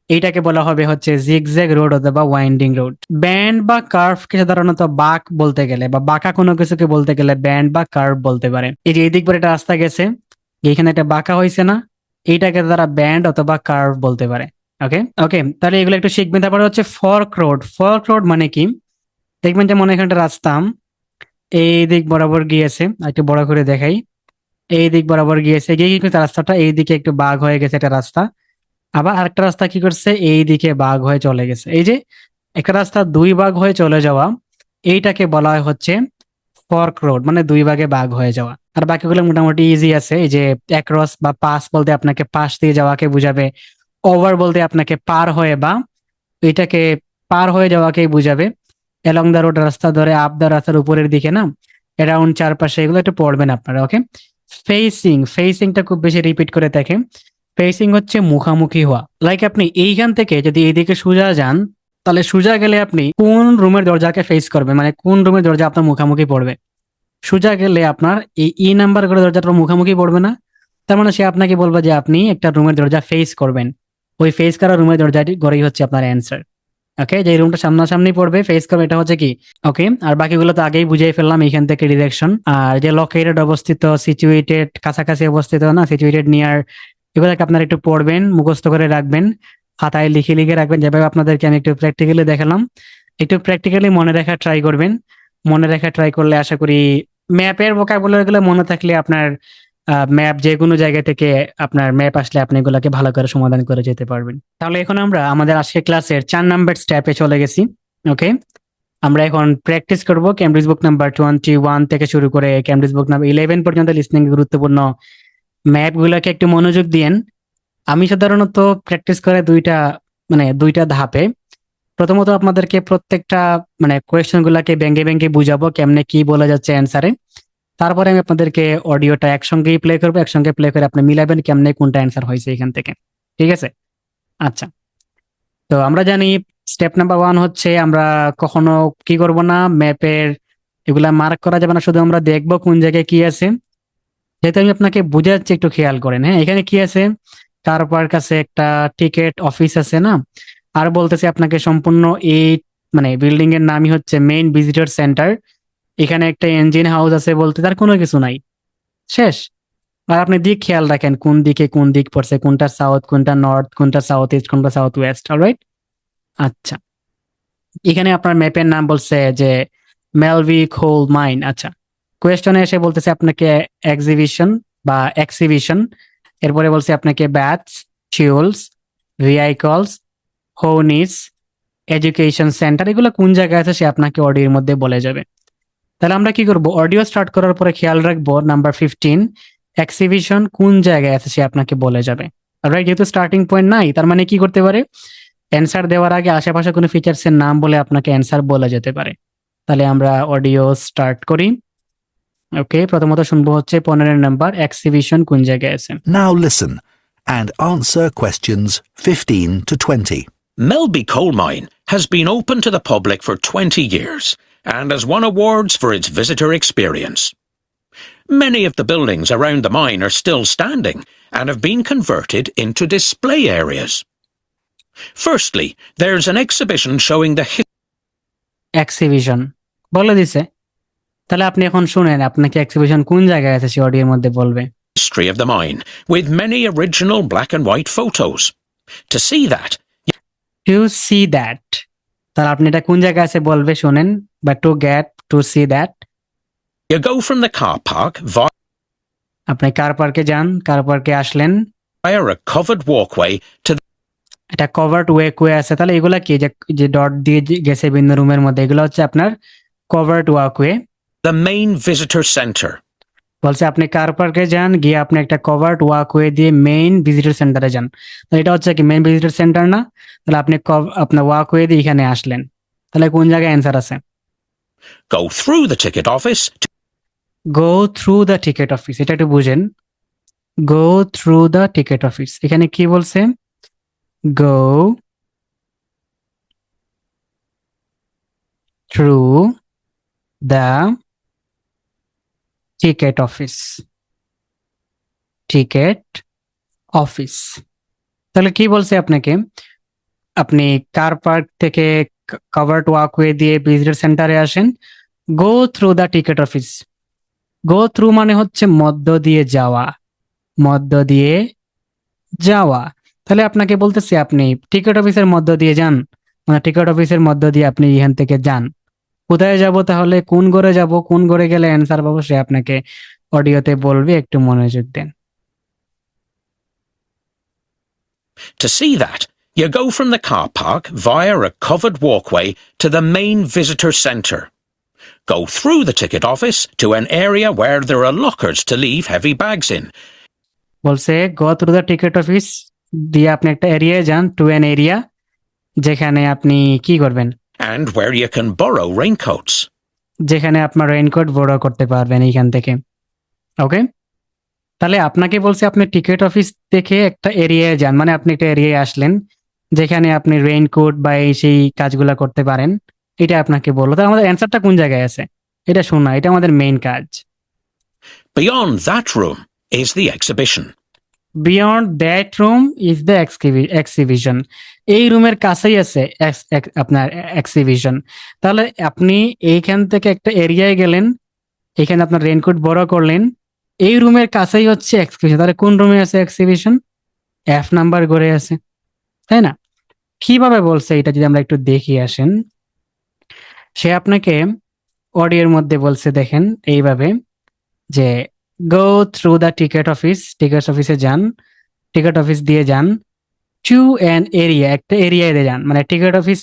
এইটাকে বলা হবে হচ্ছে জিগজ্যাগ রোড অথবা ওয়াইন্ডিং রোড। ব্যান্ড বা কার্ভ কে সাধারণত বাঁক বলতে গেলে বা বাঁকা কোনো কিছুকে বলতে গেলে ব্যান্ড বা কার্ভ বলতে পারে। এই যে এদিক পরে একটা রাস্তা গেছে, এখানে একটা বাঁকা হয়েছে না, এইটাকে তারা ব্যান্ড অথবা কার্ভ বলতে পারে। ওকে ওকে, তাহলে এগুলো একটু শিখবেন। তারপরে হচ্ছে ফর্ক রোড। ফর্ক রোড মানে কি? দেখবেন যে মনে হয় একটা রাস্তা, এই দিক বরাবর গিয়েছে, একটু বড় করে দেখাই, এই দিক বরাবর গিয়েছে, গিয়ে কি করছে রাস্তাটা এই দিকে একটু বাঁক হয়ে গেছে একটা রাস্তা, আবার আরেকটা রাস্তা কি করছে এই দিকে বাঁক হয়ে চলে গেছে। এই যে একটা রাস্তা দুই ভাগ হয়ে চলে যাওয়া, এইটাকে বলা হয় হচ্ছে ফর্ক রোড, মানে দুই ভাগে ভাগ হয়ে যাওয়া। আর বাকিগুলো মোটামুটি ইজি আছে। এই যে অ্যাক্রস বা পাস বলতে আপনাকে পাশ দিয়ে যাওয়াকে বুঝাবে, ওভার বলতে আপনাকে পার হয়ে বা এটাকে পার হয়ে যাওয়াকেই বুঝাবে, অ্যালং দ্য রোড রাস্তা ধরে, আপ দ্য রাস্তার উপরের দিকে না, অ্যারাউন্ড চারপাশে, এগুলো একটু পড়বেন আপনারা, ওকে। ফেসিং, ফেসিংটা খুব বেশি রিপিট করে দেখে। ফেসিং হচ্ছে মুখামুখি হওয়া। লাইক আপনি এইখান থেকে যদি এইদিকে সোজা যান, তাহলে সোজা গেলে আপনি কোন রুমের দরজাকে ফেস করবে, মানে কোন রুমের দরজা আপনার মুখামুখি পড়বে। সোজা গেলে আপনার এই নাম্বার করে দরজাটার মুখামুখি পড়বে না, তার মানে সে আপনাকে বলবে যে আপনি একটা রুমের দরজা ফেস করবেন। ওই ফেস করা রুমের দরজাটি গড়েই হচ্ছে আপনার অ্যান্সার। ওকে, যে রুমটা সামনাসামনি পড়বে ফেস করবে, এটা হচ্ছে কি ওকে। আর বাকিগুলো তো আগেই বুঝিয়ে ফেললাম, এখান থেকে ডিরেকশন। আর যে লোকেটেড অবস্থিত, সিচুয়েটেড কাছাকাছি অবস্থিত না, সিচুয়েটেড নিয়ার, এগুলোকে আপনারা একটু পড়বেন, মুখস্থ করে রাখবেন, খাতায় লিখে লিখে রাখবেন, যেভাবে আপনাদেরকে আমি একটু প্র্যাকটিক্যালি দেখালাম। একটু প্র্যাকটিক্যালি মনে রাখা ট্রাই করবেন। মনে রাখা ট্রাই করলে আশা করি ম্যাপের ভোকাবুলারি গুলো মনে থাকলে আপনার ম্যাপ যে কোনো জায়গা থেকে আপনার ম্যাপ আসলে আপনি এগুলাকে ভালো করে সমাধান করে যেতে পারবেন। তাহলে এখন আমরা আমাদের আজকে ক্লাসের 4 নাম্বার স্টেপে চলে গেছি। ওকে, আমরা এখন প্র্যাকটিস করব ক্যামব্রিজ বুক নাম্বার 21 থেকে শুরু করে ক্যামব্রিজ বুক নাম্বার 11 পর্যন্ত লিসনিং গুরুত্বপূর্ণ ম্যাপ গুলাকে একটু মনোযোগ দিয়েন। আমি সাধারণত প্র্যাকটিস করে দুইটা ধাপে। প্রথমত আপনাদেরকে প্রত্যেকটা কোয়েশ্চেন গুলাকে ভেঙে ভেঙে বুঝাবো কেমনে কি বলা যাচ্ছে অ্যান্সারে। তারপরে আমি আপনাদেরকে অডিওটা একসঙ্গেই প্লে করবো, একসঙ্গে প্লে করে আপনি মিলাবেন কেমনে কোনটা অ্যান্সার হয়েছে এখান থেকে। ঠিক আছে? আচ্ছা, তো আমরা জানি স্টেপ নাম্বার 1 হচ্ছে আমরা কখনো কি করব না, ম্যাপের এগুলা মার্ক করা যাবে না, শুধু আমরা দেখবো কোন জায়গায় কি আছে। যেহেতু আমি আপনাকে বুঝাচ্ছি একটু খেয়াল করেন। হ্যাঁ, এখানে কি আছে, কারোর কাছে একটা টিকেট অফিস আছে না, আর বলতেছে আপনাকে সম্পূর্ণ এই বিল্ডিং এর নামই হচ্ছে মেইন ভিজিটর সেন্টার। এখানে একটা ইঞ্জিন হাউস আছে বলতে তার কোনো কিছু নাই, শেষ। আর আপনি দিক খেয়াল রাখেন কোন দিকে কোন দিক পড়ছে, কোনটা সাউথ, কোনটা নর্থ, কোনটা সাউথ ইস্ট, কোনটা সাউথ ওয়েস্ট। অলরাইট, আচ্ছা। এখানে আপনার ম্যাপের নাম বলছে যে মেলভি কোল মাইন। আচ্ছা, কোয়েশ্চনে এসে বলতেছে আপনাকে এক্সিবিশন বা এক্সিবিশন, এরপরে বলছে আপনাকে ব্যাটস, ফিউলস, ভেহিকলস, হোনিস, এডুকেশন সেন্টার, এগুলো কোন জায়গায় আছে সে আপনাকে অডিওর মধ্যে বলে যাবে। তাহলে আমরা কি করব, অডিও স্টার্ট করার পরে খেয়াল রাখবো নাম্বার 15 এক্সিবিশন কোন জায়গায় আছে সে আপনাকে বলে যাবে। রাইট, যেহেতু স্টার্টিং পয়েন্ট নাই, তার মানে কি করতে পারে, অ্যান্সার দেওয়ার আগে আশেপাশে কোনো ফিচার্স এর নাম বলে আপনাকে অ্যান্সার বলা যেতে পারে। তাহলে আমরা অডিও স্টার্ট করি। ওকে, প্রথমত শুনবো হচ্ছে 15 নাম্বার, এক্সিবিশন কোন জায়গায় আছে। Now listen and answer questions 15 to 20. Melby Coal Mine has been open to the public for 20 years and has won awards for its visitor experience. Many of the buildings around the mine are still standing and have been converted into display areas. Firstly, there's an exhibition showing the exhibition বলে দিছে, তাহলে আপনি এখন শুনেন আপনাকে exhibition কোন জায়গায় আছে সে অডিওর মধ্যে বলবে। history of the mine, with many original black and white photos. To see that, to see that, তাহলে আপনি এটা কোন জায়গায় আছে বলবে শুনেন, বা to get to see that. you go from the car park আপনি কার পার্কে যান, কার পার্কে আসলেন, via a covered walkway to এটা কভার্ড ওয়েকওয়ে আছে। তাহলে এগুলা কি, যে ডট দিয়ে গেছে বিভিন্ন রুমের মধ্যে, এগুলো হচ্ছে আপনার covered walkway. the main visitor centre. বলছে আপনি কার পার্কে যান, গিয়ে আপনি একটা কভার্ড ওয়াকওয়ে দিয়ে মেইন ভিজিটর সেন্টারে যান। তাহলে এটা হচ্ছে কি মেইন ভিজিটর সেন্টার না, তাহলে আপনি আপনার ওয়াকওয়ে দিয়ে এখানে আসলেন, তাহলে কোন জায়গায় অ্যান্সার আছে। Go through the ticket office to go through the ticket office, এটা একটু বুঝেন। গো থ্রু দ্য টিকেট অফিস, এখানে কি বলছে, go through the ticket office, ticket office. তাহলে কি বলছে আপনাকে, আপনি কার পার্ক থেকে কভার্ড ওয়াকওয়ে দিয়ে ভিজিটর সেন্টারে আসেন, গো through the ticket office. Go through মানে হচ্ছে মধ্য দিয়ে যাওয়া, মধ্য দিয়ে যাওয়া। তাহলে আপনাকে বলতেছি আপনি টিকিট অফিসের মধ্য দিয়ে যান, মানে টিকিট অফিসের মধ্য দিয়ে আপনি এখান থেকে যান। কোথায় যাব, তাহলে কোন ঘরে যাব, কোন ঘরে গেলে অ্যান্সার পাবো, সে আপনাকে অডিওতে বলবে, একটু মনোযোগ দেন। To see that, you go from the car park via a covered walkway to the main visitor centre. Go through the ticket office to an area where there are lockers to leave heavy bags in, বলছে go through the ticket office, দিয়ে আপনি একটা এরিয়ায় যান, to an area, যেখানে আপনি কি করবেন, and where you can borrow raincoats. যেখানে আপনার রেইনকোট বড় করতে পারবেন এইখান থেকে। ওকে, তাহলে আপনাকে বলছে আপনি টিকিট অফিস থেকে একটা এরিয়ায় যান, মানে আপনি একটা এরিয়ায় আসলেন যেখানে আপনি রেইনকোট বা এই সেই কাজগুলো করতে পারেন, এটা আপনাকে বললো। তাহলে আমাদের অ্যান্সারটা কোন জায়গায় আছে, এটা শোনা, এটা আমাদের মেইন কাজ। Beyond that room is the exhibition. Beyond that room is the exhibition, এই রুমের কাছেই আছে আপনার এক্সিবিশন। তাহলে আপনি এইখান থেকে একটা এরিয়ায় গেলেন, এখানে আপনার রেইনকোট বড় করলেন, এই রুমের কাছেই হচ্ছে এক্সিবিশন। তাহলে কোন রুমে আছে এক্সিবিশন? F নাম্বার ঘরে আছে, তাই না? কিভাবে বলছে এটা যদি আমরা একটু দেখি আসেন, সে আপনাকে অডিওর মধ্যে বলছে, দেখেন এইভাবে যে গো through the ticket office, ticket অফিসে যান, টিকিট অফিস দিয়ে যান, টু অ্যান এরিয়া, একটা এরিয়ায় যান, মানে টিকিট অফিস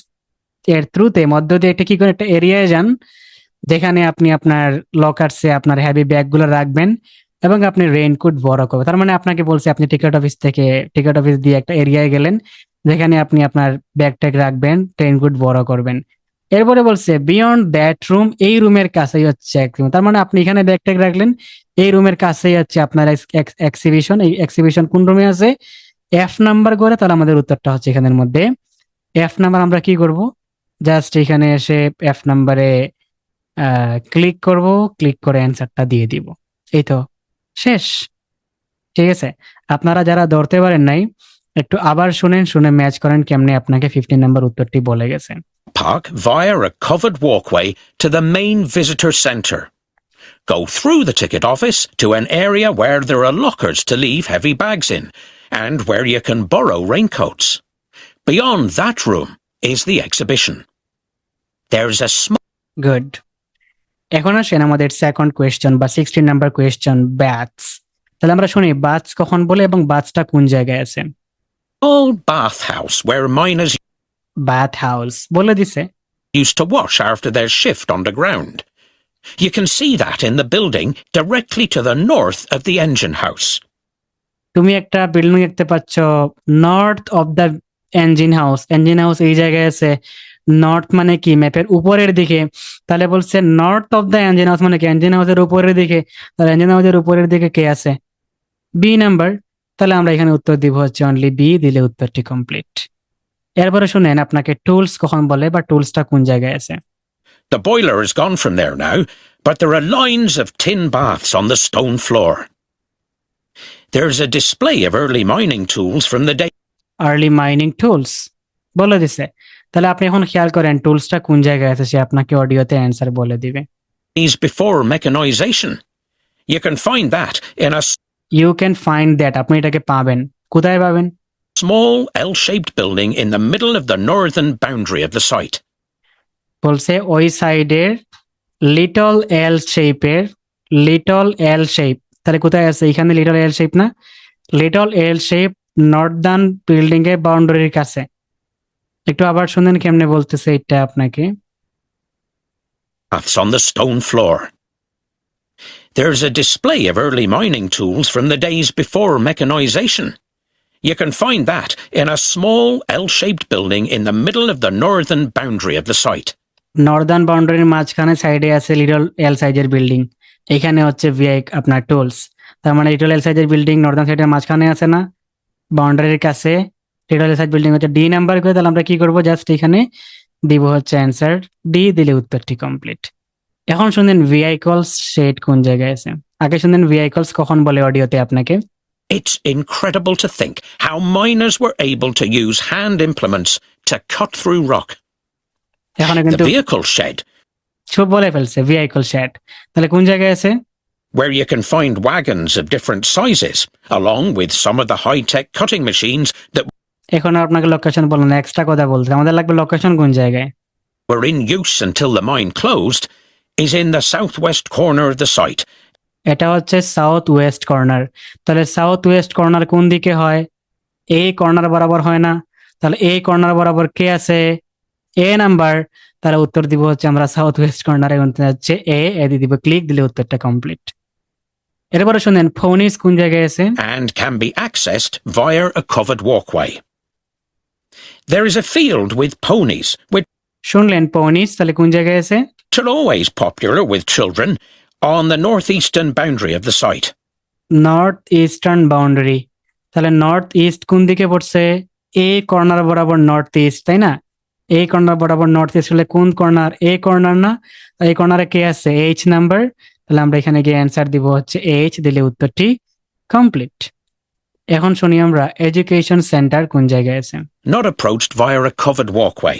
এর থ্রুতে মধ্য দিয়ে একটা কি করে একটা এরিয়ায় যান, যেখানে আপনি আপনার লকারসে আপনার হেভি ব্যাগগুলো রাখবেন এবং আপনি রেইনকোট বড় করবেন। তার মানে আপনাকে বলছে আপনি টিকিট অফিস থেকে, টিকিট অফিস দিয়ে একটা এরিয়ায় গেলেন যেখানে আপনি আপনার ব্যাগ ট্যাগ রাখবেন, রেইনকোট বড় করবেন। এরপরে বলছে বিয়ন্ড দ্যাট রুম, এই রুমের কাছেই হচ্ছে এক রুম। তার মানে আপনি এখানে ব্যাগ ট্যাগ রাখলেন, এই রুমের কাছেই হচ্ছে আপনার এক্সিবিশন। এই এক্সিবিশন কোন রুমে আছে? F নাম্বার করে। তাহলে আমাদের উত্তরটা হচ্ছে এখানের মধ্যে F নাম্বার। আমরা কি করব, জাস্ট এখানে এসে F নাম্বারে ক্লিক করব, ক্লিক করে অ্যান্সারটা দিয়ে দিব, এই তো শেষ। ঠিক আছে, আপনারা যারা ধরতে পারেন নাই একটু আবার শুনেন, শুনে ম্যাচ করেন কেমনে আপনাকে 15 নাম্বার উত্তরটি বলে গেছে। Park via a covered walkway to the main visitor centre. Go through the ticket office to an area where there are lockers to leave heavy bags in, and where you can borrow raincoats. Beyond that room is the exhibition. There's a good. এখন আসেন আমাদের second question বা 16 number question, ব্যাথস। তাহলে আমরা শুনি baths কখন বলে এবং বাথসটা কোন জায়গায় আছে। small bathhouse where miners bath house বলে দিছে। used to wash after their shift underground. You can see that in the building directly to the north of the engine house. তুমি একটা বিল্ডিং দেখতে পাচ্ছ north of the engine house, engine house এই জায়গায় আছে। North মানে কি, ম্যাপের উপরের দিকে। তাহলে বলছে north of the engine house মানে কি, ইঞ্জিন হাউসের উপরের দিকে। তাহলে ইঞ্জিন হাউসের উপরের দিকে কে আছে? B number. তাহলে আমরা এখানে উত্তর দিব হচ্ছে অনলি বি, দিলে উত্তরটি কমপ্লিট। এরপরে শুনেন আপনাকে টুলস কখন বলে বা টুলসটা কোন জায়গায় আছে। The boiler is gone from there now, but there are lines of tin baths on the stone floor. There's a display of early mining tools from the early mining tools বলে দিছে। তাহলে আপনি এখন খেয়াল করেন টুলসটা কোন জায়গায় আছে, সে আপনাকে অডিওতে অ্যান্সার বলে দিবে। days before mechanization. You can find that in a you can find that, আপনি এটাকে পাবেন কোথায় পাবেন? small L-shaped building in the middle of the northern boundary of the site. বলছে ওই সাইডের লিটল এল শেপের, লিটল এল শেপ। তাহলে কোথায় আছে? এখানে লিটল এল শেপ না, লিটল এল শেপ নর্দার্ন বিল্ডিং এর বাউন্ডারির কাছে। একটু আবার শুনেন কেমনে বলতেছে এটা আপনাকে। Baths on the stone floor. There's a display of early mining tools from the days before mechanization. You can find that in a small L-shaped building in the middle of the northern boundary of the site. Northern বাউন্ডারির মাঝখানে সাইডে আছে little এল সাইজের building, এখানে হচ্ছে Vi আপনার tools. তার মানে লিটল এল সাইজের বিল্ডিং নর্দার্ন সাইডের মাঝখানে আছে না, বাউন্ডারির কাছে। লিটল এল সাইজ বিল্ডিং হচ্ছে ডি নাম্বার করে। তাহলে আমরা কি করবো, জাস্ট এখানে দিব হচ্ছে অ্যান্সার ডি, দিলে উত্তরটি কমপ্লিট। এখন শুনেন ভেহিকলস শেড কোন জায়গায় আছে। আগে শুনেন ভেহিকলস কখন বলে অডিওতে আপনাকে। It's incredible to think how miners were able to use hand implements to cut through rock. এখন The কিন্তু vehicle shed, সব বলে ফেলছে ভেহিকল শেড। তাহলে কোন জায়গায় আছে? where you can find wagons of different sizes, along with some of the high-tech cutting machines that এখন আপনাকে লোকেশন বলুন, এক্সট্রা কথা বলতে আমাদের লাগবে লোকেশন কোন জায়গায়। were in use until the mine closed, is in the southwest corner of the site. এটা হচ্ছে সাউথ ওয়েস্ট কর্নার। তাহলে সাউথ ওয়েস্ট কর্নার কোন দিকে হয়? এই কর্নার বরাবর হয় না? তাহলে এই কর্নার বরাবর কে আছে? এ নাম্বার। তাহলে উত্তর দিব হচ্ছে আমরা সাউথ ওয়েস্ট কর্নারে হচ্ছে এ দিয়ে দিব ক্লিক দিলে উত্তরটা কমপ্লিট। এরপরে শুনেন ফোনিস কোন জায়গায় আছে? And can be accessed via a covered walkway. There is a field with ponies, which শুনলেন ফোনিস, তাহলে কোন জায়গায় আছে? are always popular with children, on the northeastern boundary of the site. North eastern boundary. তাহলে নর্থ ইস্ট কোন দিকে পড়ছে? এই কর্নার বরাবর নর্থ ইস্ট, তাই না? এই কর্নার বরাবর নর্থ ইস্ট হলে কোন কর্নার? এই কর্নার না? এই কর্নারে কে আছে? H number. তাহলে আমরা এখানে গিয়ে অ্যান্সার দিব হচ্ছে এইচ, দিলে উত্তরটি কমপ্লিট। এখন শুনি আমরা এডুকেশন সেন্টার কোন জায়গায় আছে? Not approached via a covered walkway.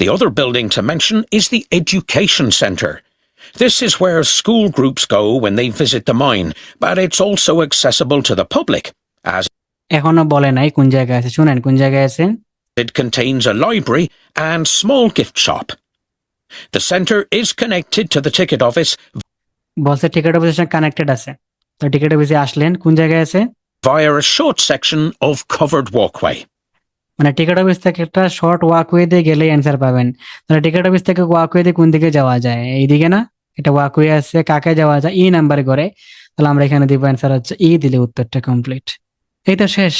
The other building to mention is the Education Centre. This is where school groups go when they visit the mine, but it's also accessible to the public, as এখনো বলে নাই কোন জায়গায় আছে। শুনেন কোন জায়গায় আছে? it contains a library and small gift shop. The centre is connected to the ticket office বলছে টিকিট অফিসের সঙ্গে কানেক্টেড আছে। তো টিকিট অফিসে আসলেন কোন জায়গায় আছে? via a short section of covered walkway. মানে টিকিট অফিস থেকে একটা শর্ট ওয়াকওয়ে দিয়ে গেলে অ্যান্সার পাবেন। তাহলে টিকিট অফিস থেকে ওয়াকওয়ে দিয়ে কোন দিকে যাওয়া যায়? এইদিকে না? এটা ওয়াকওয়ে আছে, কাকে যাওয়া যায়? ই নাম্বারে করে। তাহলে আমরা এখানে দিব অ্যান্সার হচ্ছে ই, দিলে উত্তরটা কমপ্লিট। এই তো শেষ।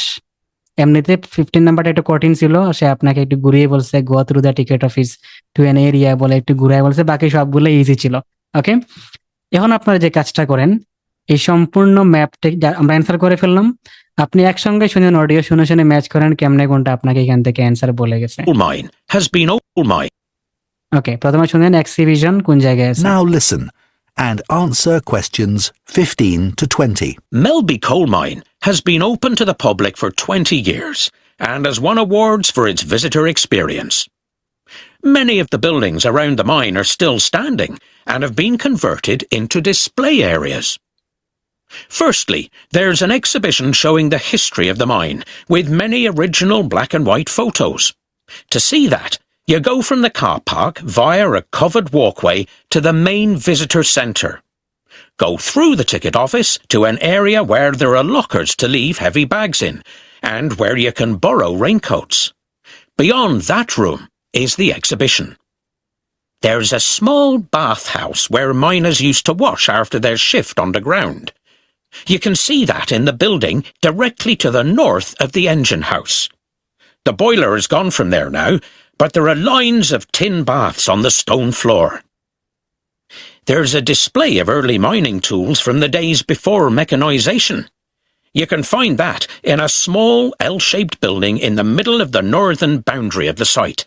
এমনিতে 15 নাম্বারটা একটু কঠিন ছিল, সে আপনাকে একটু ঘুরিয়ে বলছে go through the ticket office to an area বলে একটু ঘুরায় বলছে, বাকি সবগুলো ইজি ছিল। ওকে, এখন আপনারা যে কাজটা করেন, এই সম্পূর্ণ ম্যাপটা আমরা অ্যান্সার করে ফেললাম, আপনি একসঙ্গে শুনেন, অডিও শুনে শুনে ম্যাচ করেন কেমনে কোনটা আপনাকে এখান থেকে অ্যান্সার বলে গেছে। Coal mine has been coal mine. ওকে, প্রথমে শুনেন এক্সিবিশন কোন জায়গায় আছে? Now listen and answer questions 15 to 20. Melby Coal Mine has been open to the public for 20 years and has won awards for its visitor experience. Many of the buildings around the mine are still standing and have been converted into display areas. Firstly, there's an exhibition showing the history of the mine, with many original black and white photos. To see that, you go from the car park via a covered walkway to the main visitor centre. Go through the ticket office to an area where there are lockers to leave heavy bags in, and where you can borrow raincoats. Beyond that room is the exhibition. There's a small bathhouse where miners used to wash after their shift underground. You can see that in the building directly to the north of the engine house. The boiler is gone from there now, but there are lines of tin baths on the stone floor. There's a display of early mining tools from the days before mechanisation. You can find that in a small L-shaped building in the middle of the northern boundary of the site.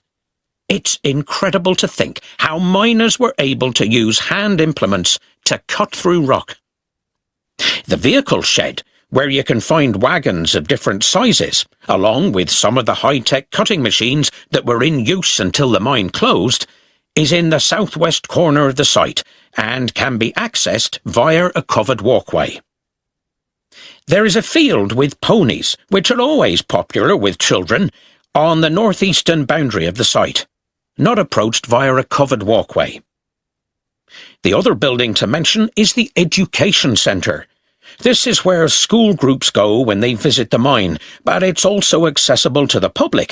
It's incredible to think how miners were able to use hand implements to cut through rock. The vehicle shed, where you can find wagons of different sizes, along with some of the high-tech cutting machines that were in use until the mine closed, is in the southwest corner of the site and can be accessed via a covered walkway. There is a field with ponies, which are always popular with children, on the northeastern boundary of the site, not approached via a covered walkway. The other building to mention is the Education Centre. This is where school groups go when they visit the mine, but it's also accessible to the public,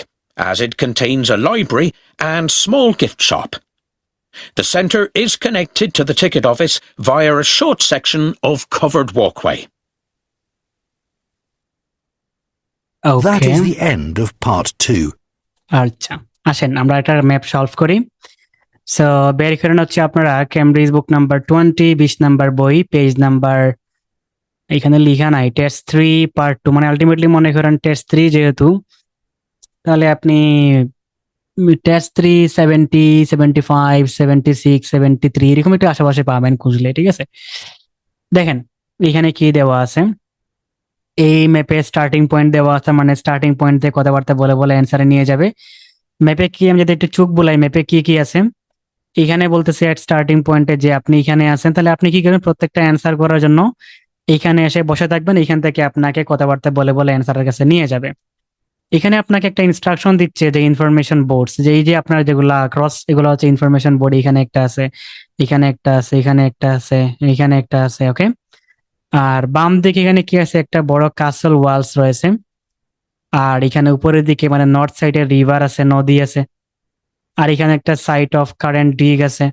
as it contains a library and small gift shop. The centre is connected to the ticket office via a short section of covered walkway. That okay, is the end of part 2. আচ্ছা আসেন আমরা এটার map solve করি। So বের করেন হচ্ছে আপনারা Cambridge বুক number 20, 20 number বই, পেজ নাম্বার এখানে লিখা নাই, টেস্ট 3 পার্ট 2, মানে আলটিমেটলি মনে করেন টেস্ট 3 যেহেতু, তাহলে আপনি টেস্ট 3 70, 75, 76, 73 এরকম একটু আশেপাশে পাবেন খুঁজলে, ঠিক আছে? দেখেন এখানে কি দেওয়া আছে, এই ম্যাপে স্টার্টিং পয়েন্ট দেওয়া আছে, মানে স্টার্টিং পয়েন্ট থেকে কথাবার্তা বলে বলে অ্যান্সারে নিয়ে যাবে। ম্যাপে কি, আমি যদি একটু চোখ বুলাই, ম্যাপে কি কি আছে এখানে বলতেছে এট স্টার্টিং পয়েন্টে যে আপনি এখানে আছেন, তাহলে আপনি কি করবেন, প্রত্যেকটা অ্যান্সার করার জন্য এখানে এসে বসে থাকবেন, এখান থেকে আপনাকে কথাবার্তা বলে বলে অ্যান্সারের কাছে নিয়ে যাবে। এখানে আপনাকে একটা ইনস্ট্রাকশন দিচ্ছে যে ইনফরমেশন বোর্ডস, যে এই যে আপনার যেগুলা ক্রস, এগুলো হচ্ছে ইনফরমেশন বোর্ড। এখানে একটা আছে, এখানে একটা আছে, এখানে একটা আছে, এখানে একটা আছে। ওকে, আর বাম দিকে এখানে কি আছে, একটা বড় কাসল ওয়ালস রয়েছে। আর এখানে উপরের দিকে মানে নর্থ সাইডে রিভার আছে, নদী আছে। আর এখানে একটা সাইট অফ কারেন্ট ডিগ আছে,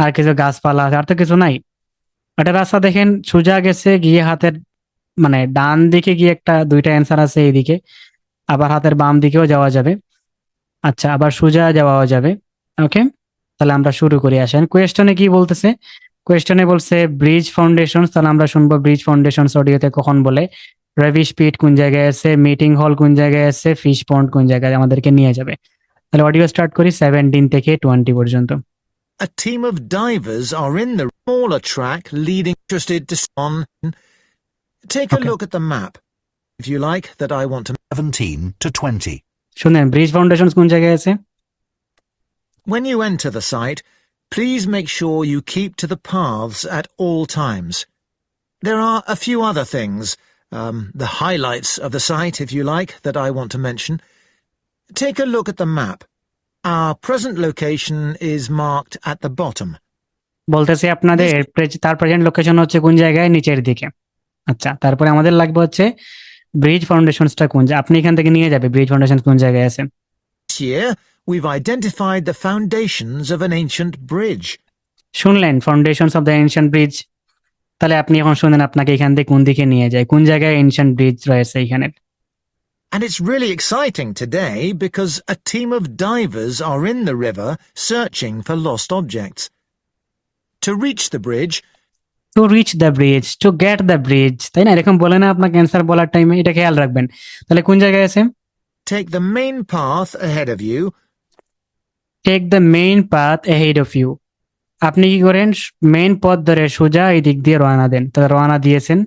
আর কিছু গাছপালা আছে, আর তো কিছু নাই। একটা রাস্তা দেখেন সোজা গেছে গিয়ে হাতের মানে ডান দিকে গিয়ে একটা দুইটা অ্যান্সার আছে এইদিকে, আবার হাতের বাম দিকেও যাওয়া যাবে। আচ্ছা, আবার সোজা যাওয়াও যাবে। ওকে, তাহলে আমরা শুরু করি। আসেন, কোয়েশ্চনে কি বলতেছে। কোয়েশ্চনে বলছে ব্রিজ ফাউন্ডেশন, তাহলে আমরা শুনবো ব্রিজ ফাউন্ডেশন অডিওতে কখন বলে। রেভিশ পিট কোন জায়গায় আছে, মিটিং হল কোন জায়গায় আছে, ফিশ পন্ড কোন জায়গায়, আমাদেরকে নিয়ে যাবে। তাহলে অডিও স্টার্ট করি 17 থেকে 20 পর্যন্ত। A team of divers are in the smaller track leading interested to on. Take a Okay. look at the map, if you like, that I want to. 17 to 20. শুনেন, ব্রিজ ফাউন্ডেশন কোন জায়গায় আছে। When you enter the site, please make sure you keep to the paths at all times. There are a few other things, the highlights of the site, if you like, that I want to mention. Take a look at the map. Our present location is marked at the bottom. বলতেছে আপনাদের তার present location হচ্ছে কোন জায়গায়, নিচের দিকে। আচ্ছা, তারপরে আমাদের লাগবে হচ্ছে ব্রিজ ফাউন্ডেশনসটা কোন জায়গায়, আপনি এখান থেকে নিয়ে যাবে ব্রিজ ফাউন্ডেশন কোন জায়গায় আছে। This year, we've identified the foundations of an ancient bridge. শুনলেন, foundations of the ancient bridge. তাহলে আপনি এখন শুনেন আপনাকে এখান থেকে কোন দিকে নিয়ে যায়, কোন জায়গায় এনশিয়েন্ট ব্রিজ রয়েছে এখানে। And it's really exciting today because a team of divers are in the river searching for lost objects. To reach the bridge, to reach the bridge, to get the bridge, তাই না? এরকম বলে না আপনাকে answer বলার টাইমে, এটা খেয়াল রাখবেন। তাহলে কোন জায়গায় আছে, take the main path ahead of you. Take the main path ahead of you. আপনি কি করেন, মেইন পথ ধরে সোজা এই দিক দিয়ে রওনা দেন। তাহলে রওনা দিয়েছেন,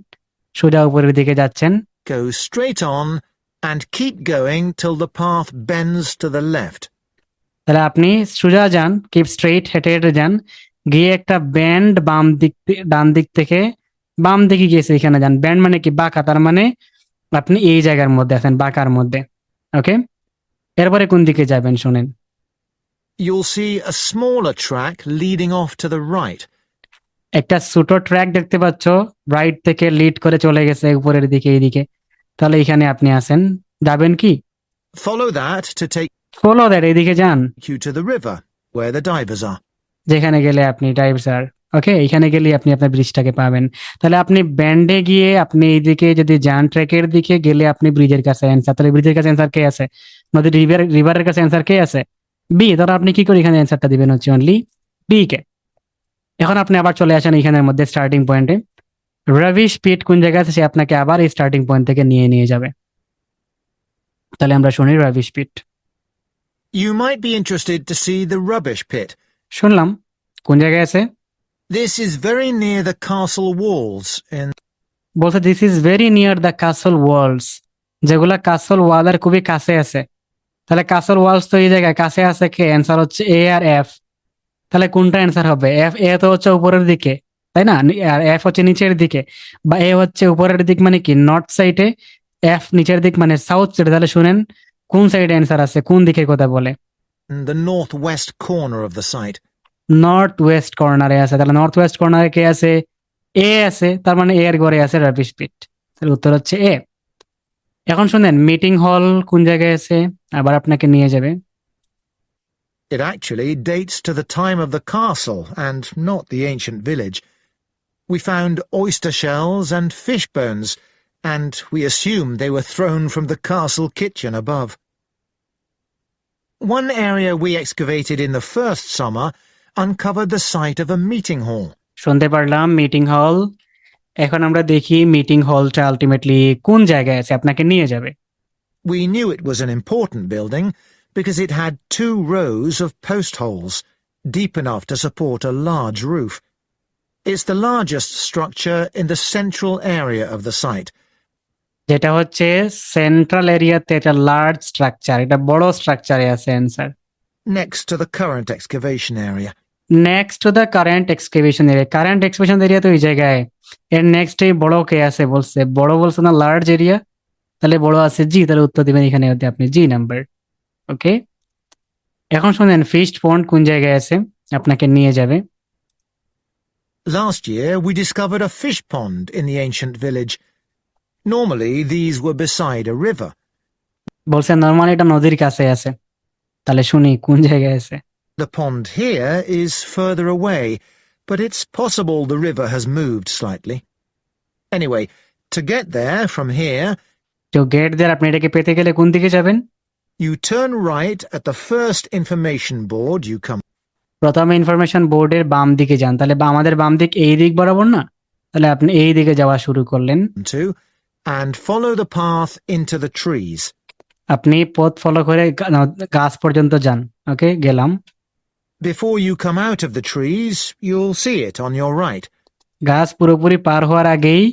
সোজা উপরের দিকে যাচ্ছেন। Go straight on and keep going till the path bends to the left. তাহলে আপনি সোজা যান, কিপ স্ট্রেইট, হেঁটে হেঁটে যান, গিয়ে একটা ব্যান্ড বাম দিক ডান দিক থেকে বাম দিকে গিয়েছে, এখানে যান। ব্যান্ড মানে কি, বাঁকা, তার মানে আপনি এই জায়গার মধ্যে আছেন, বাঁকার মধ্যে। ওকে, এরপরে কোন দিকে যাবেন শুনেন। You'll see a smaller track leading off to the right. একটা ছোট ট্র্যাক দেখতে পাচ্ছ, রাইট থেকে লিড করে চলে গেছে উপরের দিকে, এইদিকে। তাহলে এখানে আপনি আছেন, যাবেন কি, Follow that to take follow that, এইদিকে যান, you to the river, where the divers are. যেখানে গেলে আপনি ড্রাইভার। ওকে, এখানে গেলে আপনি আপনার ব্রিজটাকে পাবেন। তাহলে আপনি ব্যান্ডে গিয়ে আপনি এইদিকে যদি যান, ট্র্যাকের দিকে গেলে আপনি ব্রিজের কাছে অ্যান্সার। তাহলে ব্রিজের কাছে অ্যান্সার কে আছে, নদীর রিভারের কাছে অ্যান্সার কে আছে, বি। তাহলে আপনি কি করে এখানে অ্যান্সারটা দিবেন, হচ্ছে অনলি বি কে। এখন আপনি আবার চলে আসেন এখানের মধ্যে স্টার্টিং পয়েন্টে। রবি স্পিড কোন জায়গায় আছে, সে আপনাকে আবার এই স্টার্টিং পয়েন্ট থেকে নিয়ে যাবে। তাহলে আমরা শুনি রবি speed. You might be interested to see the rubbish pit. শুনলাম, কোন জায়গায় আছে, This is very near the castle walls in বলছে this is very near the castle walls, যেগুলা কাসল ওয়ালের খুবই কাছে আছে। তাহলে কাসল ওয়ালস তো এই জায়গায় কাছে আছে, কে, অ্যান্সার হচ্ছে এ আর এফ। তাহলে কোনটা অ্যান্সার হবে, এফ। এ তো হচ্ছে উপরের দিকে, তাই না, আর এফ হচ্ছে নিচের দিকে, বা এ হচ্ছে উপরের দিক মানে কি নর্থ সাইডে, এফ নিচের দিক মানে সাউথ সাইডে। তাহলে শুনেন কোন সাইডে অ্যান্সার আছে, কোন দিকের কথা বলে, the northwest corner of the site. North West কর্নারে আছে। তাহলে নর্থ ওয়েস্ট কর্নারে কে আছে, এ আছে, তার মানে এর ঘরে আছে রবি স্পিড। তাহলে উত্তর হচ্ছে এ। এখন শুনেন, মিটিং হল কোন জায়গায় আছে, আবার আপনাকে নিয়ে যাবে। It actually dates to the time of the castle and not the ancient village. We found oyster shells and fish bones, and we assumed they were thrown from the castle kitchen above. One area we excavated in the first summer uncovered the site of a meeting hall. শুনতে পারলাম meeting হল। এখন আমরা দেখি meeting হলটা ultimately কোন জায়গায় আছে, আপনাকে নিয়ে যাবে। We knew it was an important building because it had 2 rows of post holes, deep enough to support a large roof. It's the largest structure in the central area of the site. যেটা হচ্ছে central এরিয়াতে একটা large structure, এটা বড় স্ট্রাকচারে আছে answer. Next to the current excavation area. Next to the current excavation area, current excavation area তো ওই জায়গায়। এর নেক্সট এই বড় কে আছে বলছে, বড় বলছে না লার্জ এরিয়া। তাহলে বড় আছে জি, তাহলে উত্তর দিবেন এখানে হতে আপনি জি নাম্বার। ওকে, এখন শুনেন ফিস্ট পন্ড কোন জায়গায় আছে, আপনাকে নিয়ে যাবে। Last year we discovered a fish pond in the ancient village. Normally these were beside a river. বলছে নর্মালি এটা নদীর কাছে আছে, তাহলে শুনি কোন জায়গায় আছে। The pond here is further away, but it's possible the river has moved slightly. Anyway, to get there from here, তো গেট দেয়ার, আপনি এটাকে পেতে গেলে কোন দিকে যাবেন? you turn right at the first information board you come প্রথমে information বোর্ডের বাম দিকে যান, তাহলে আমাদের বাম দিক এই দিক বরাবর না, তাহলে আপনি এই দিকে যাওয়া শুরু করলেন। to and follow the path into the trees. আপনি পথ ফলো করে গাছ পর্যন্ত যান। ওকে, গেলাম। Before you come out of the trees, you'll see it on your right. গাছ পুরোপুরি পার হওয়ার আগেই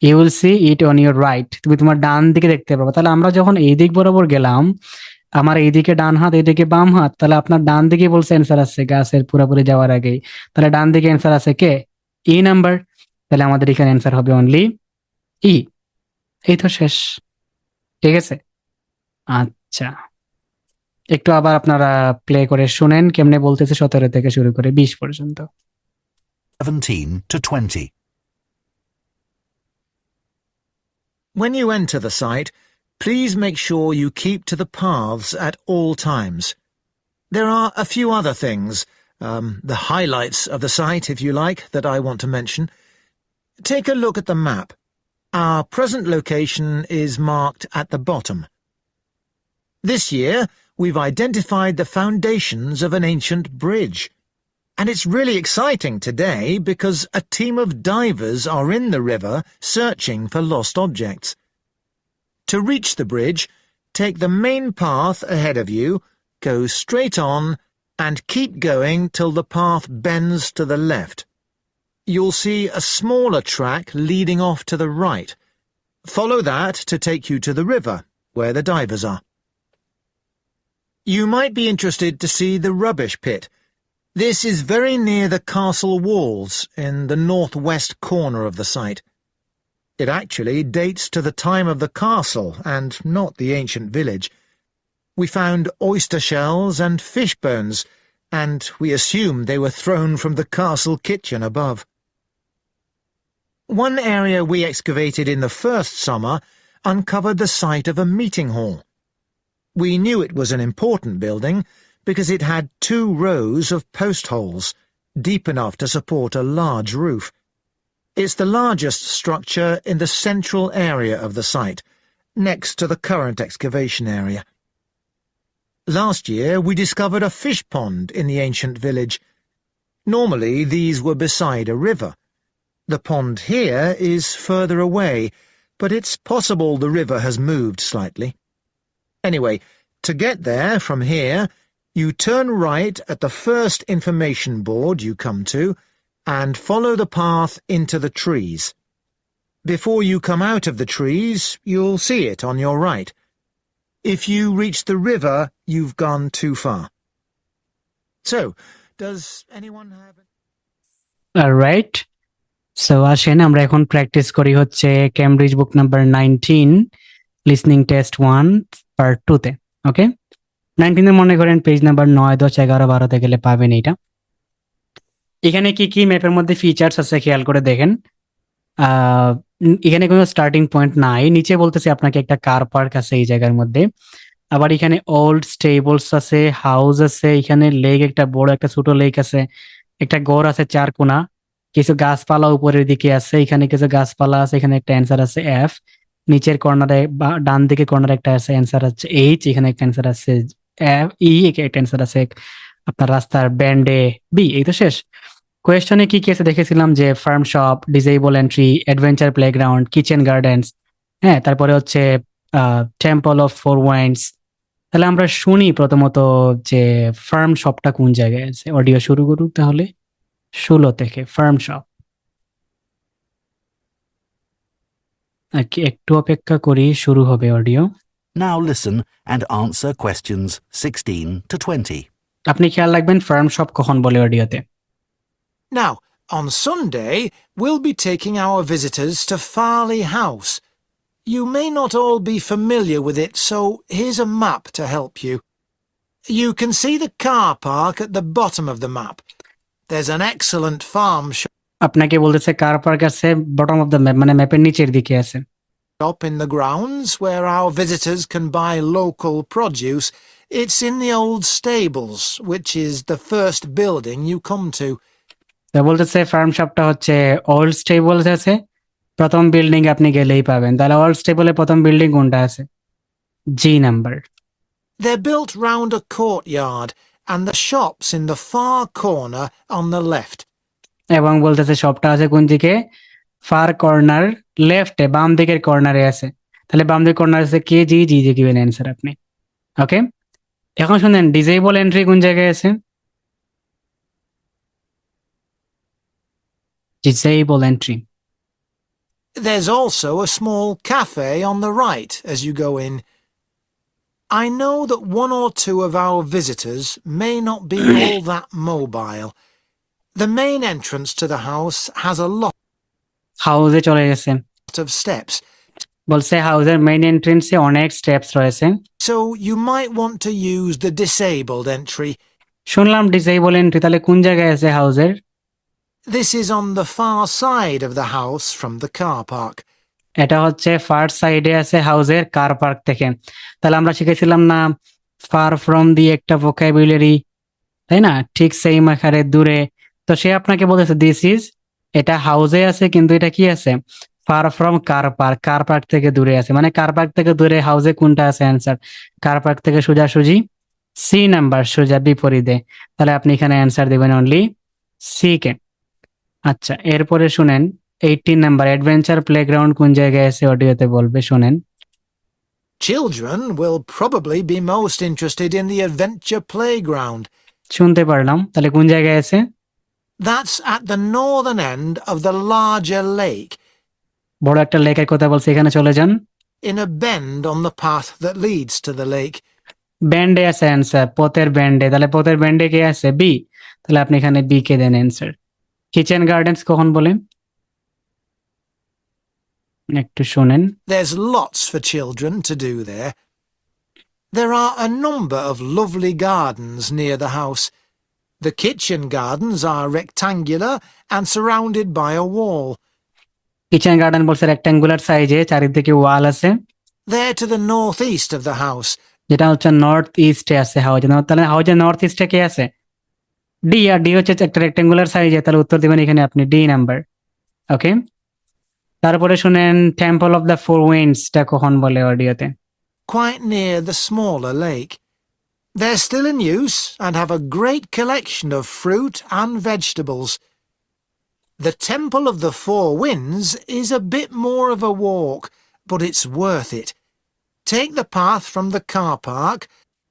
you will see it on your right, তুমি তোমার ডান দিকে দেখতে পাবে। তাহলে আমরা যখন এই দিক বরাবর গেলাম, আমার এইদিকে ডান হাত, এইদিকে বাম হাত, তাহলে আপনার ডান দিকে বলছে অ্যান্সার আছে গাছের পুরোপুরি যাওয়ার আগেই, তাহলে ডান দিকে অ্যান্সার আছে কে? E number. তাহলে আমাদের এখানে অ্যান্সার হবে অনলি ই। এই তো শেষ, ঠিক আছে। আচ্ছা, একটু আবার আপনারা প্লে করে শুনেন কেমনে বলতেছে 17 থেকে শুরু করে 20 পর্যন্ত। 17 to 20. When you enter the site, please make sure you keep to the paths at all times. There are a few other things, the highlights of the site, if you like, that I want to mention. Take a look at the map. Our present location is marked at the bottom. This year, we've identified the foundations of an ancient bridge. And it's really exciting today because a team of divers are in the river searching for lost objects. To reach the bridge, take the main path ahead of you, go straight on, and keep going till the path bends to the left. You'll see a smaller track leading off to the right. Follow that to take you to the river, where the divers are. You might be interested to see the rubbish pit. This is very near the castle walls in the northwest corner of the site. It actually dates to the time of the castle and not the ancient village. We found oyster shells and fish bones, and we assume they were thrown from the castle kitchen above. One area we excavated in the first summer uncovered the site of a meeting hall. We knew it was an important building because it had 2 rows of post holes, deep enough to support a large roof. It's the largest structure in the central area of the site, next to the current excavation area. Last year we discovered a fish pond in the ancient village. Normally these were beside a river. The pond here is further away, but it's possible the river has moved slightly. Anyway, to get there from here, you turn right at the first information board you come to, and follow the path into the trees. Before you come out of the trees, you'll see it on your right. If you reach the river, you've gone too far. So, does anyone have... alright, so আসেন আমরা এখন practice করি হচ্ছে Cambridge বুক number 19 listening test 1 part 2 তে। ওকে, 19 এ মনে করেন page number 9, 10, 11, 12 তে গেলে পাবেন এটা। এখানে কি কি ম্যাপের মধ্যে ফিচার্স আছে খেয়াল করে দেখেন। এখানে কোনো স্টার্টিং পয়েন্ট নাই, নিচে বলতেছে আপনাকে একটা কার পার্ক আছে এই জায়গার মধ্যে। আবার এখানে ওল্ড স্টেবলস আছে, হাউস আছে, এখানে লেক, একটা বড় একটা ছোট লেক আছে, একটা গড় আছে 4 কোণা, কিছু গাছপালা উপরের দিকে আছে, এখানে কিছু গাছপালা আছে, এখানে একটা অ্যান্সার আছে এফ, নিচের কর্নারে ডান দিকে কর্নারে একটা আছে অ্যান্সার আছে এইচ, এখানে একটা অ্যান্সার আছে ই, একটা অ্যান্সার আছে আপনার রাস্তার ব্যান্ডে বি। এই তো শেষ। কোয়েশ্চনে কি কি আছে দেখেছিলাম যে farm shop, disable entry, adventure playground, kitchen gardens, হ্যাঁ, তারপরে হচ্ছে টেম্পল অফ 4 ওয়াইন্ডস। তাহলে আমরা শুনি প্রথমত যে ফার্ম শপটা কোন জায়গায় আছে। অডিও শুরু করুক তাহলে 16 থেকে। ফার্ম শপ, একটু অপেক্ষা করি, শুরু হবে audio. Now listen and answer questions 16 to 20. আপনি খেয়াল রাখবেন ফার্ম শপ কখন বলে অডিওতে। Now, on Sunday, we'll be taking our visitors to Farley House. You may not all be familiar with it, so here's a map to help you. You can see the car park at the bottom of the map. There's an excellent farm আপনাকে বলতেছে car park আছে bottom of the map, মানে ম্যাপের নিচের দিকে আছে। shop in the grounds where our visitors can buy local produce. It's in the old stables, which is the first building you come to. তো বলতেছে ফার্ম শপটা হচ্ছে ওল্ড স্টেবলস আছে, প্রথম বিল্ডিং আপনি গেলেই পাবেন। তাহলে ওল্ড স্টেবলের প্রথম বিল্ডিং কোনটা আছে? G number. They're built round a courtyard, and the shop's in the far corner on the left. এবং বলতেছে শপটা আছে কোন দিকে? ফার কর্নার লেফটে, বাম দিকের কর্নারে আছে। তাহলে বাম দিকের কর্নার আছে কে? জি জি জি দিবেন অ্যান্সার আপনি। ওকে, এখন শুনেন ডিসেবল এন্ট্রি কোন জায়গায় আছে? Disable entry. There's also a small cafe on the right as you go in. I know that one or two of our visitors may not be all that mobile. The main entrance to the house has a lot হাউসে চলে গেছে, of steps, বলছে হাউসের main এন্ট্রেন্সে অনেক steps রয়েছে। so you might want to use the disabled entry. শুনলাম disable entry, তাহলে কোন জায়গায় আছে হাউসের? This is on the far side of the house from the car park. এটা হচ্ছে ফার সাইডে আছে হাউসের কার পার্ক থেকে। তাহলে আমরা শিখেছিলাম না ফার ফ্রম দি একটা ভোকাবুলারি, তাই না? ঠিক সেই আকারে দূরে। তো সে আপনাকে বলেছে দিস ইজ, এটা হাউসে আছে কিন্তু এটা কি আছে? Far from car park, car park থেকে দূরে আছে। মানে কার পার্ক থেকে দূরে হাউসে কোনটা আছে অ্যান্সার? কার পার্ক থেকে সোজাসুজি সি নাম্বার, সোজা বিপরীতে। তাহলে আপনি এখানে অ্যান্সার দেবেন অনলি সি কে। আচ্ছা, এরপরে শুনেন 18 নাম্বার অ্যাডভেঞ্চার প্লেগ্রাউন্ড কোন জায়গায় আছে অডিওতে বলবে, শুনেন। Children will probably be most interested in the adventure playground. শুনতে পারলাম, তাহলে কোন জায়গায় আছে? That's at the northern end of the larger lake, বড় একটা লেকের কথা বলছে, এখানে চলে যান। in a bend on the path that leads to the lake. ব্যান্ডে আছে অ্যান্সার, পথের ব্যান্ডে। তাহলে পথের ব্যান্ডে কে আছে? বি। তাহলে আপনি এখানে বি কে দেন অ্যান্সার। কিচেন গার্ডেন্স কখন বলেন? একটু শুনেন। There's lots for children to do there. There are a number of lovely gardens near the house. The kitchen gardens are rectangular and surrounded by a wall. Kitchen garden বলছে rectangular সাইজে, চারিদিকে ওয়াল আছে। They're to the northeast of the house. যেটা হচ্ছে north ইস্টে আছে হাউজে। তাহলে হাউজে নর্থ ইস্টে কে আছে? ডি। আর ডি হচ্ছে একটা রেক্ট্যাঙ্গুলার সাইজে, তাহলে উত্তর দিবেন এখানে আপনি ডি নাম্বার। ওকে, তারপরে শুনেন টেম্পল অফ দ্য ফোর উইন্ডসটা কখন বলে অডিওতে? Quite near the smaller lake. They're still in use and have a great collection of fruit and vegetables. The Temple of the Four Winds is a bit more of a walk, but it's worth it. Take the path from the car park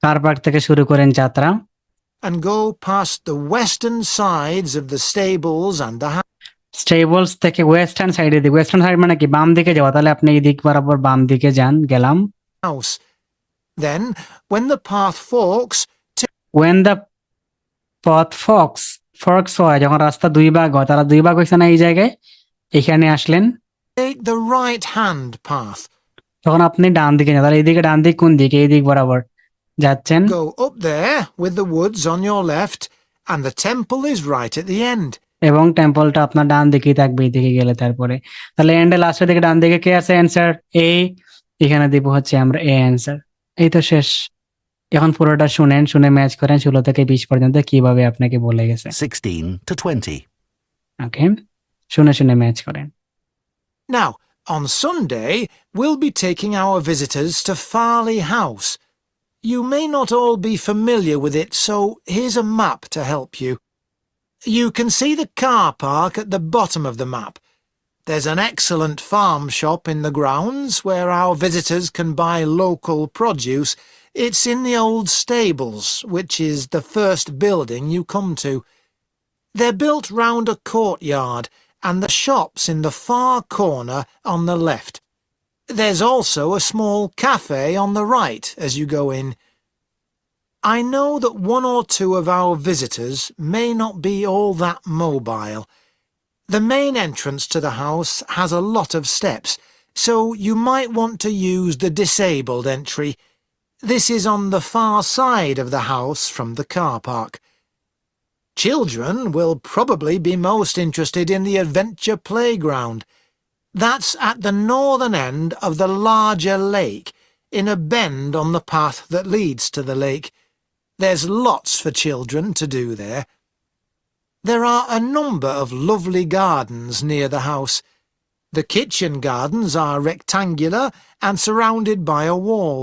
car park থেকে শুরু করেন যাত্রা, and go past the western sides of the stables and the স্টেবলস থেকে western সাইডে দিকে। Western side মানে কি? বাম দিকে যাওয়া। তাহলে আপনি এই দিক বরাবর বাম দিকে যান, গেলাম। house. Then, when the path forks, when the path forks হয়, যখন রাস্তা দুই ভাগ হয়, তারা দুই ভাগ হয়েছে না এই জায়গায়, এখানে আসলেন, take the right-hand path. তখন আপনি ডান দিকে যান। তাহলে এইদিকে ডান দিক কোন দিকে? এই দিক বরাবর যাচ্ছেন। Go up there with the woods on your left, and the temple is right at the end. এবং টেম্পলটা আপনার ডান দিকেই থাকবে এই দিকে গেলে। তারপরে তাহলে এন্ডে লাস্টের দিকে ডান দিকে কে আছে? অ্যান্সার এ। এখানে দিব হচ্ছে আমরা এ অ্যান্সার। এই তো শেষ। এখন পুরোটা শুনেন, শুনে ম্যাচ করেন 16 থেকে 20 পর্যন্ত কিভাবে আপনাকে বলে গেছে। 16 to 20. ওকে, শুনে শুনে ম্যাচ করেন। Now, on Sunday, we'll be taking our visitors to Farley House. You may not all be familiar with it, so here's a map to help you. You can see the car park at the bottom of the map. There's an excellent farm shop in the grounds where our visitors can buy local produce. It's in the old stables, which is the first building you come to. They're built round a courtyard, and the shop's in the far corner on the left. There's also a small cafe on the right as you go in. I know that one or two of our visitors may not be all that mobile. The main entrance to the house has a lot of steps, so you might want to use the disabled entry. This is on the far side of the house from the car park. Children will probably be most interested in the adventure playground. That's at the northern end of the larger lake, in a bend on the path that leads to the lake. There's lots for children to do there. There are a number of lovely gardens near the house. The kitchen gardens are rectangular and surrounded by a wall.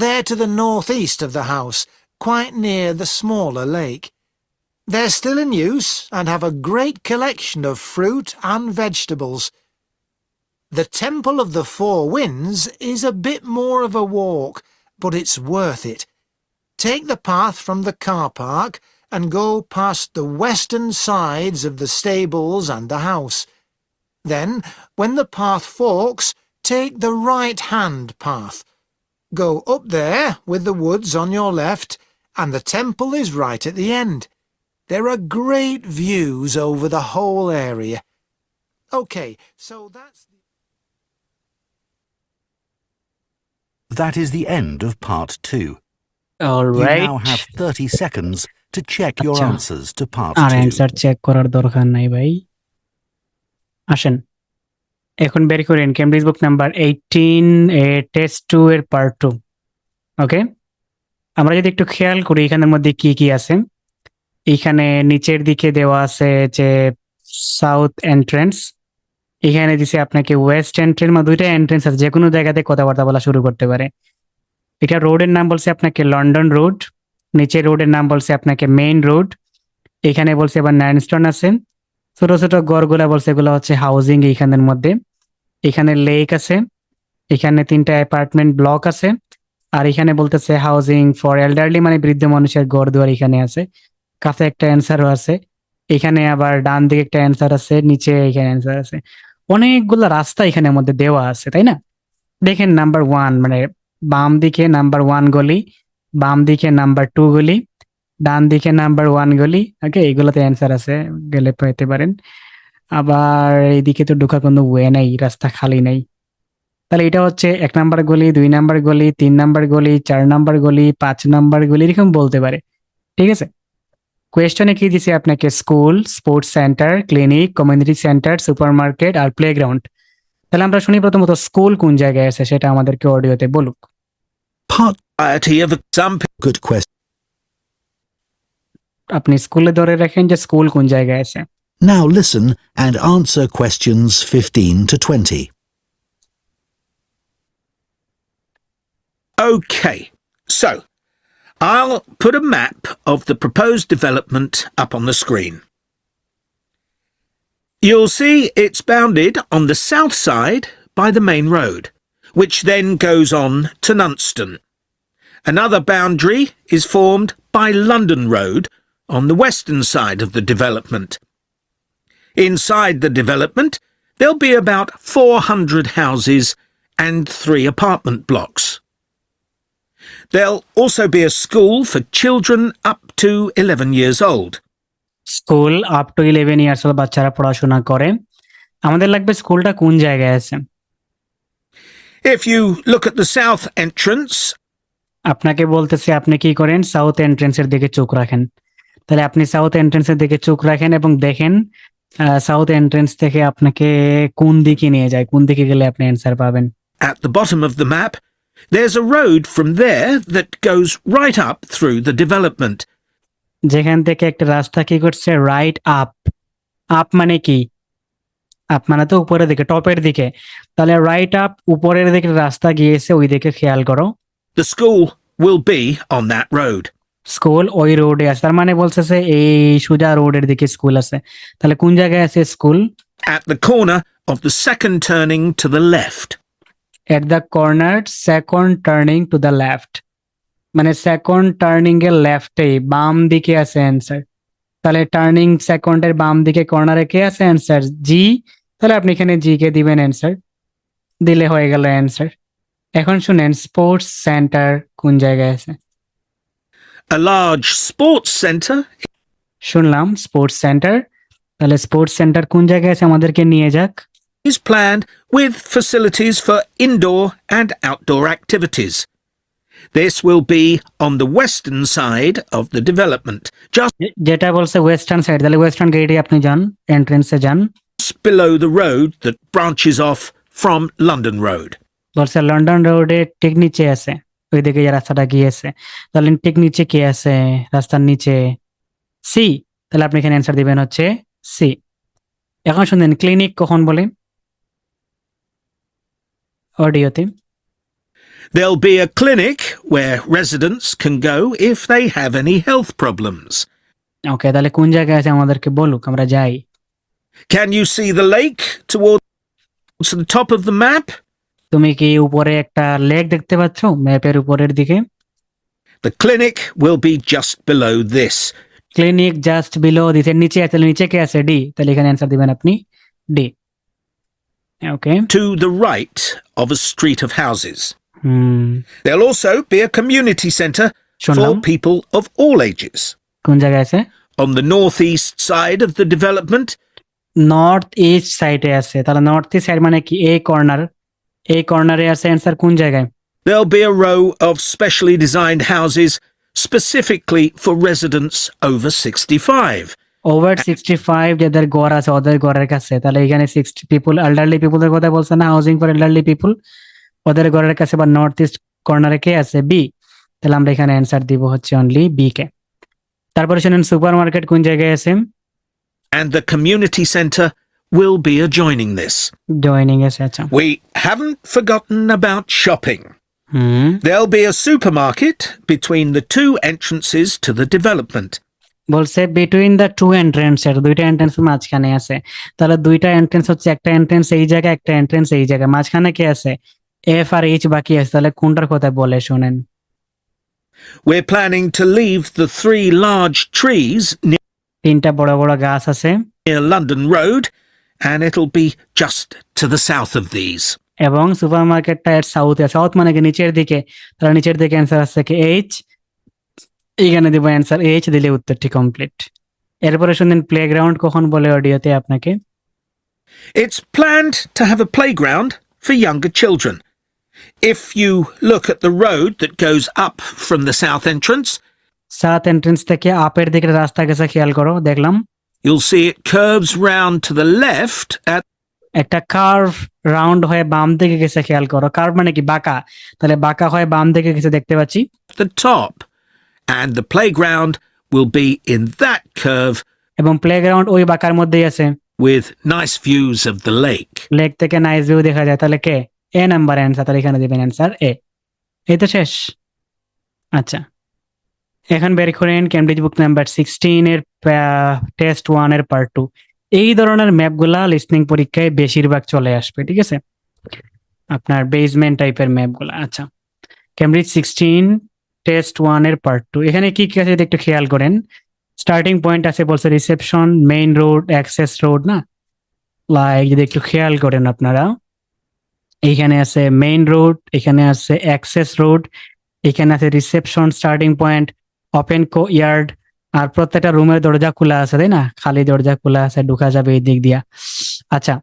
They're to the northeast of the house, quite near the smaller lake. They're still in use and have a great collection of fruit and vegetables. The Temple of the Four Winds is a bit more of a walk, but it's worth it. Take the path from the car park and go past the western sides of the stables and the house. Then, when the path forks, take the right-hand path. Go up there with the woods on your left, and the temple is right at the end. There are great views over the whole area. OK, so that's... That is the end of part 2. All You right. now have 30 seconds to check your Acha. answers to part আর 2. Answer check করার দরকার নাই ভাই। আসেন এখন বের করেন Cambridge বুক number 18 test 2 এর পার্ট 2। ওকে, আমরা যদি একটু খেয়াল করি এখানের মধ্যে কি কি আছে। এখানে নিচের দিকে দেওয়া আছে যে সাউথ এন্ট্রেন্স, এখানে দিছে আপনাকে ওয়েস্ট এন্ট্রেন্স, দুইটা এন্ট্রেন্স আছে, যে কোনো জায়গাতে কথাবার্তা বলা শুরু করতে পারে। এটা রোডের নাম বলছে আপনাকে লন্ডন রোড, নিচের রোডের নাম বলছে আপনাকে মেইন রোড, এখানে বলছে আবার নাইনস্টন আছে, ছোট ছোট গড়গুলা বলছে এগুলো হচ্ছে হাউজিং এইখানের মধ্যে। এখানে লেক আছে, এখানে 3টা অ্যাপার্টমেন্ট ব্লক আছে, আর এখানে বলতেছে হাউজিং ফর এল্ডারলি, মানে বৃদ্ধ মানুষের ঘর দুয়ার এখানে আছে। কাছে একটা অ্যান্সারও আছে, এখানে আবার ডান দিকে একটা অ্যান্সার আছে, নিচে এখানে অ্যান্সার আছে। অনেকগুলো রাস্তা এখানের মধ্যে দেওয়া আছে, তাই না? দেখেন নাম্বার 1 মানে বাম দিকে নাম্বার 1 গলি, বাম দিকে নাম্বার 2 গলি, ডান দিকে নাম্বার 1 গলি। ওকে, এগুলোতে অ্যান্সার আছে, গেলে পেতে পারেন। আবার এইদিকে তো ঢোকার কোনো ওয়ে নাই, রাস্তা খালি নাই। তাহলে এটা হচ্ছে 1 নাম্বার গলি, 2 নাম্বার গলি, 3 নাম্বার গলি, 4 নাম্বার গলি, 5 নাম্বার গলি, এরকম বলতে পারে। ঠিক আছে, কোয়েশ্চনে কি দিছে আপনাকে? School, sports centre, clinic, community centre, supermarket আর প্লেগ্রাউন্ড। তাহলে আমরা শুনি প্রথমত স্কুল কোন জায়গায় আছে সেটা আমাদেরকে অডিওতে বলুক। Part Variety of some good question. আপনি স্কুলে ধরে রাখেন যে স্কুল কোন জায়গায় আছে। Now listen and answer questions 15 to 20. Okay, so I'll put a map of the proposed development up on the screen. You'll see it's bounded on the south side by the main road, which then goes on to Nunston. Another boundary is formed by London Road on the western side of the development. Inside the development, there'll be about 400 houses and 3 apartment blocks. There'll also be a school for children up to 11 years old. School up to 11 years old বাচ্চারা পড়াশোনা করে। আমাদের লাগবে স্কুলটা কোন জায়গায় আছে। If you look at the south entrance, আপনাকে বলতেছে আপনি কি করেন, সাউথ এন্ট্রেন্সের দিকে চোখ রাখেন। তাহলে আপনি সাউথ এন্ট্রেন্সের দিকে চোখ রাখেন এবং দেখেন সাউথ এন্ট্রেন্স থেকে আপনাকে কোন দিকে নিয়ে যায়, কোন দিকে গেলে আপনি অ্যান্সার পাবেন। at the bottom of the map, there's a road from there that goes right up through the development. যেখান থেকে একটা রাস্তা কি করছে, রাইট আপ। আপ মানে কি? আপ মানে তো উপরের দিকে, টপের দিকে। তাহলে রাইট আপ, উপরের দিকে রাস্তা গিয়েছে, ওই দিকে খেয়াল করো। The school will be on that road. School ওই রোডে আছে, তার মানে বলছে এই সোজা রোডের দিকে স্কুল আছে। তাহলে কোন জায়গায় আছে school? At the corner of the second turning to the left. At the corner second turning to the left, মানে সেকেন্ড টার্নিং এর লেফটে বাম দিকে আছে অ্যান্সার। তাহলে টার্নিং সেকেন্ডের বাম দিকে কর্নারে কে আছে? অ্যান্সার জি। তাহলে আপনি এখানে জি কে দিবেন অ্যান্সার, দিলে হয়ে গেল অ্যান্সার। এখন শুনেন স্পোর্টস সেন্টার কোন জায়গায় আছে। A large sports centre শুনলাম স্পোর্টস সেন্টার, তাহলে স্পোর্টস সেন্টার কোন জায়গায় আছে আমাদেরকে নিয়ে যাক। is planned with facilities for indoor and outdoor activities. This will be on the western side of the development, just যেটা বলছে ওয়েস্টার্ন সাইড, তাহলে ওয়েস্টার্ন গেটে আপনি যান, এন্ট্রেন্সে যান। below the road that branches off from London Road. বলছে London রোডে ঠিক নিচে আছে, ওইদিকে যে রাস্তাটা গিয়েছে, তাহলে ঠিক নিচে কি আছে রাস্তার নিচে? সি। তাহলে আপনি এখানে অ্যান্সার দিবেন হচ্ছে সি। এখন শুনেন ক্লিনিক কখন বলে অডিওতে? There'll be a clinic where residents can go if they have any health problems. ওকে, তাহলে কোন জায়গায় আছে আমাদেরকে বলুক, আমরা যাই। Can you see the lake towards the top of the map? তুমি কি উপরে একটা লেক দেখতে পাচ্ছ ম্যাপের উপরের দিকে? The clinic will be just below this. Clinic just below this, এর নিচে আছে, তাহলে নিচে কে আছে? ডি। তাহলে এখানে অ্যান্সার দিবেন আপনি D. Okay, To the right of a street of houses. Hmm, There'll also be a community centre শুনলাম। for people of all ages. কোন জায়গায় আছে? On the northeast side of the development, north east সাইডে আছে। তাহলে north east side মানে কি? এই কর্নার, এই কর্নারে আছে। অ্যান্সার কোন জায়গায়? there'll be a row of specially designed houses specifically for residents over 65. Over 65 যাদের ঘর আছে ওদের ঘরের কাছে। তাহলে এখানে 60 পিপল, এল্ডারলি পিপলের কথা বলছে না, হাউজিং ফর এল্ডারলি পিপল, ওদের ঘরের কাছে বা নর্থ ইস্ট কর্নারে কে আছে? বি। তাহলে আমরা এখানে অ্যান্সার দিব হচ্ছে অনলি বি কে। তারপরে শুনেন সুপার মার্কেট কোন জায়গায় আছে? And the community centre will be adjoining this. Joining আছে। আচ্ছা, We haven't forgotten about shopping. Hmm, There'll be a supermarket between the two entrances to the development. বলছে বিটুইন দ্য টু এন্ট্রেন্স, এর দুইটা entrance মাঝখানে আছে। তাহলে দুইটা entrance হচ্ছে, একটা এন্ট্রেন্স এই জায়গায়, একটা এন্ট্রেন্স এই জায়গায়, মাঝখানে কি আছে? এফ আর এইচ বাকি আছে। তাহলে কোনটার কথা বলে শুনেন? We're planning to leave the 3 large trees তিনটা বড় বড় গাছ আছে near London Road, and it'll be just to the south of these. এবং সুপার মার্কেটটা এর সাউথে, সাউথ মানে কি নিচের দিকে। তাহলে নিচের দিকে অ্যান্সার আছে কি এইচ। এইখানে দিব অ্যান্সার এইচ, দিলে উত্তরটি কমপ্লিট। এরপরে শুনেন প্লেগ্রাউন্ড কখন বলে অডিওতে আপনাকে? It's planned to have a playground for younger children. If you look at the road that goes up from the south entrance, south entrance থেকে আপের দিকে রাস্তা গেছে, খেয়াল করো, দেখলাম you'll see it curves round to the left at একটা curve round হয়ে বাম দিকে গেছে, খেয়াল করো। কার্ভ মানে কি? বাঁকা। তাহলে বাঁকা হয়ে বাম দিকে গেছে দেখতে পাচ্ছি। the top, and the playground will be in that curve এবং প্লেগ্রাউন্ড ওই বাঁকার মধ্যেই আছে, with nice views of the lake. Lake থেকে নাইস ভিউ দেখা যায়। তাহলে কে? এ নাম্বার অ্যান্সার। তাহলে এখানে দিবেন অ্যান্সার এ। এই তো শেষ। আচ্ছা, এখন বের করেন কেমব্রিজ বুক নাম্বার 16 এর টেস্ট 1 এর পার্ট 2। এই ধরনের ম্যাপগুলা লিসনিং পরীক্ষায় বেশিরভাগ চলে আসবে, ঠিক আছে? আপনার বেসমেন্ট টাইপের ম্যাপগুলা। আচ্ছা, কেমব্রিজ 16 টেস্ট 1 এর পার্ট 2। এখানে কি কি আছে যদি একটু খেয়াল করেন। স্টার্টিং পয়েন্ট আছে বলছে reception, main road, access road, না? লাইক যদি একটু খেয়াল করেন আপনারা, এইখানে আছে মেইন রোড, এখানে আছে অ্যাক্সেস রোড, এখানে আছে reception, starting point, open yard, আর প্রত্যেকটা রুমের দরজা খোলা আছে, তাই না? খালি দরজা খোলা আছে, ঢুকা যাবে এই দিক দিয়া। আচ্ছা,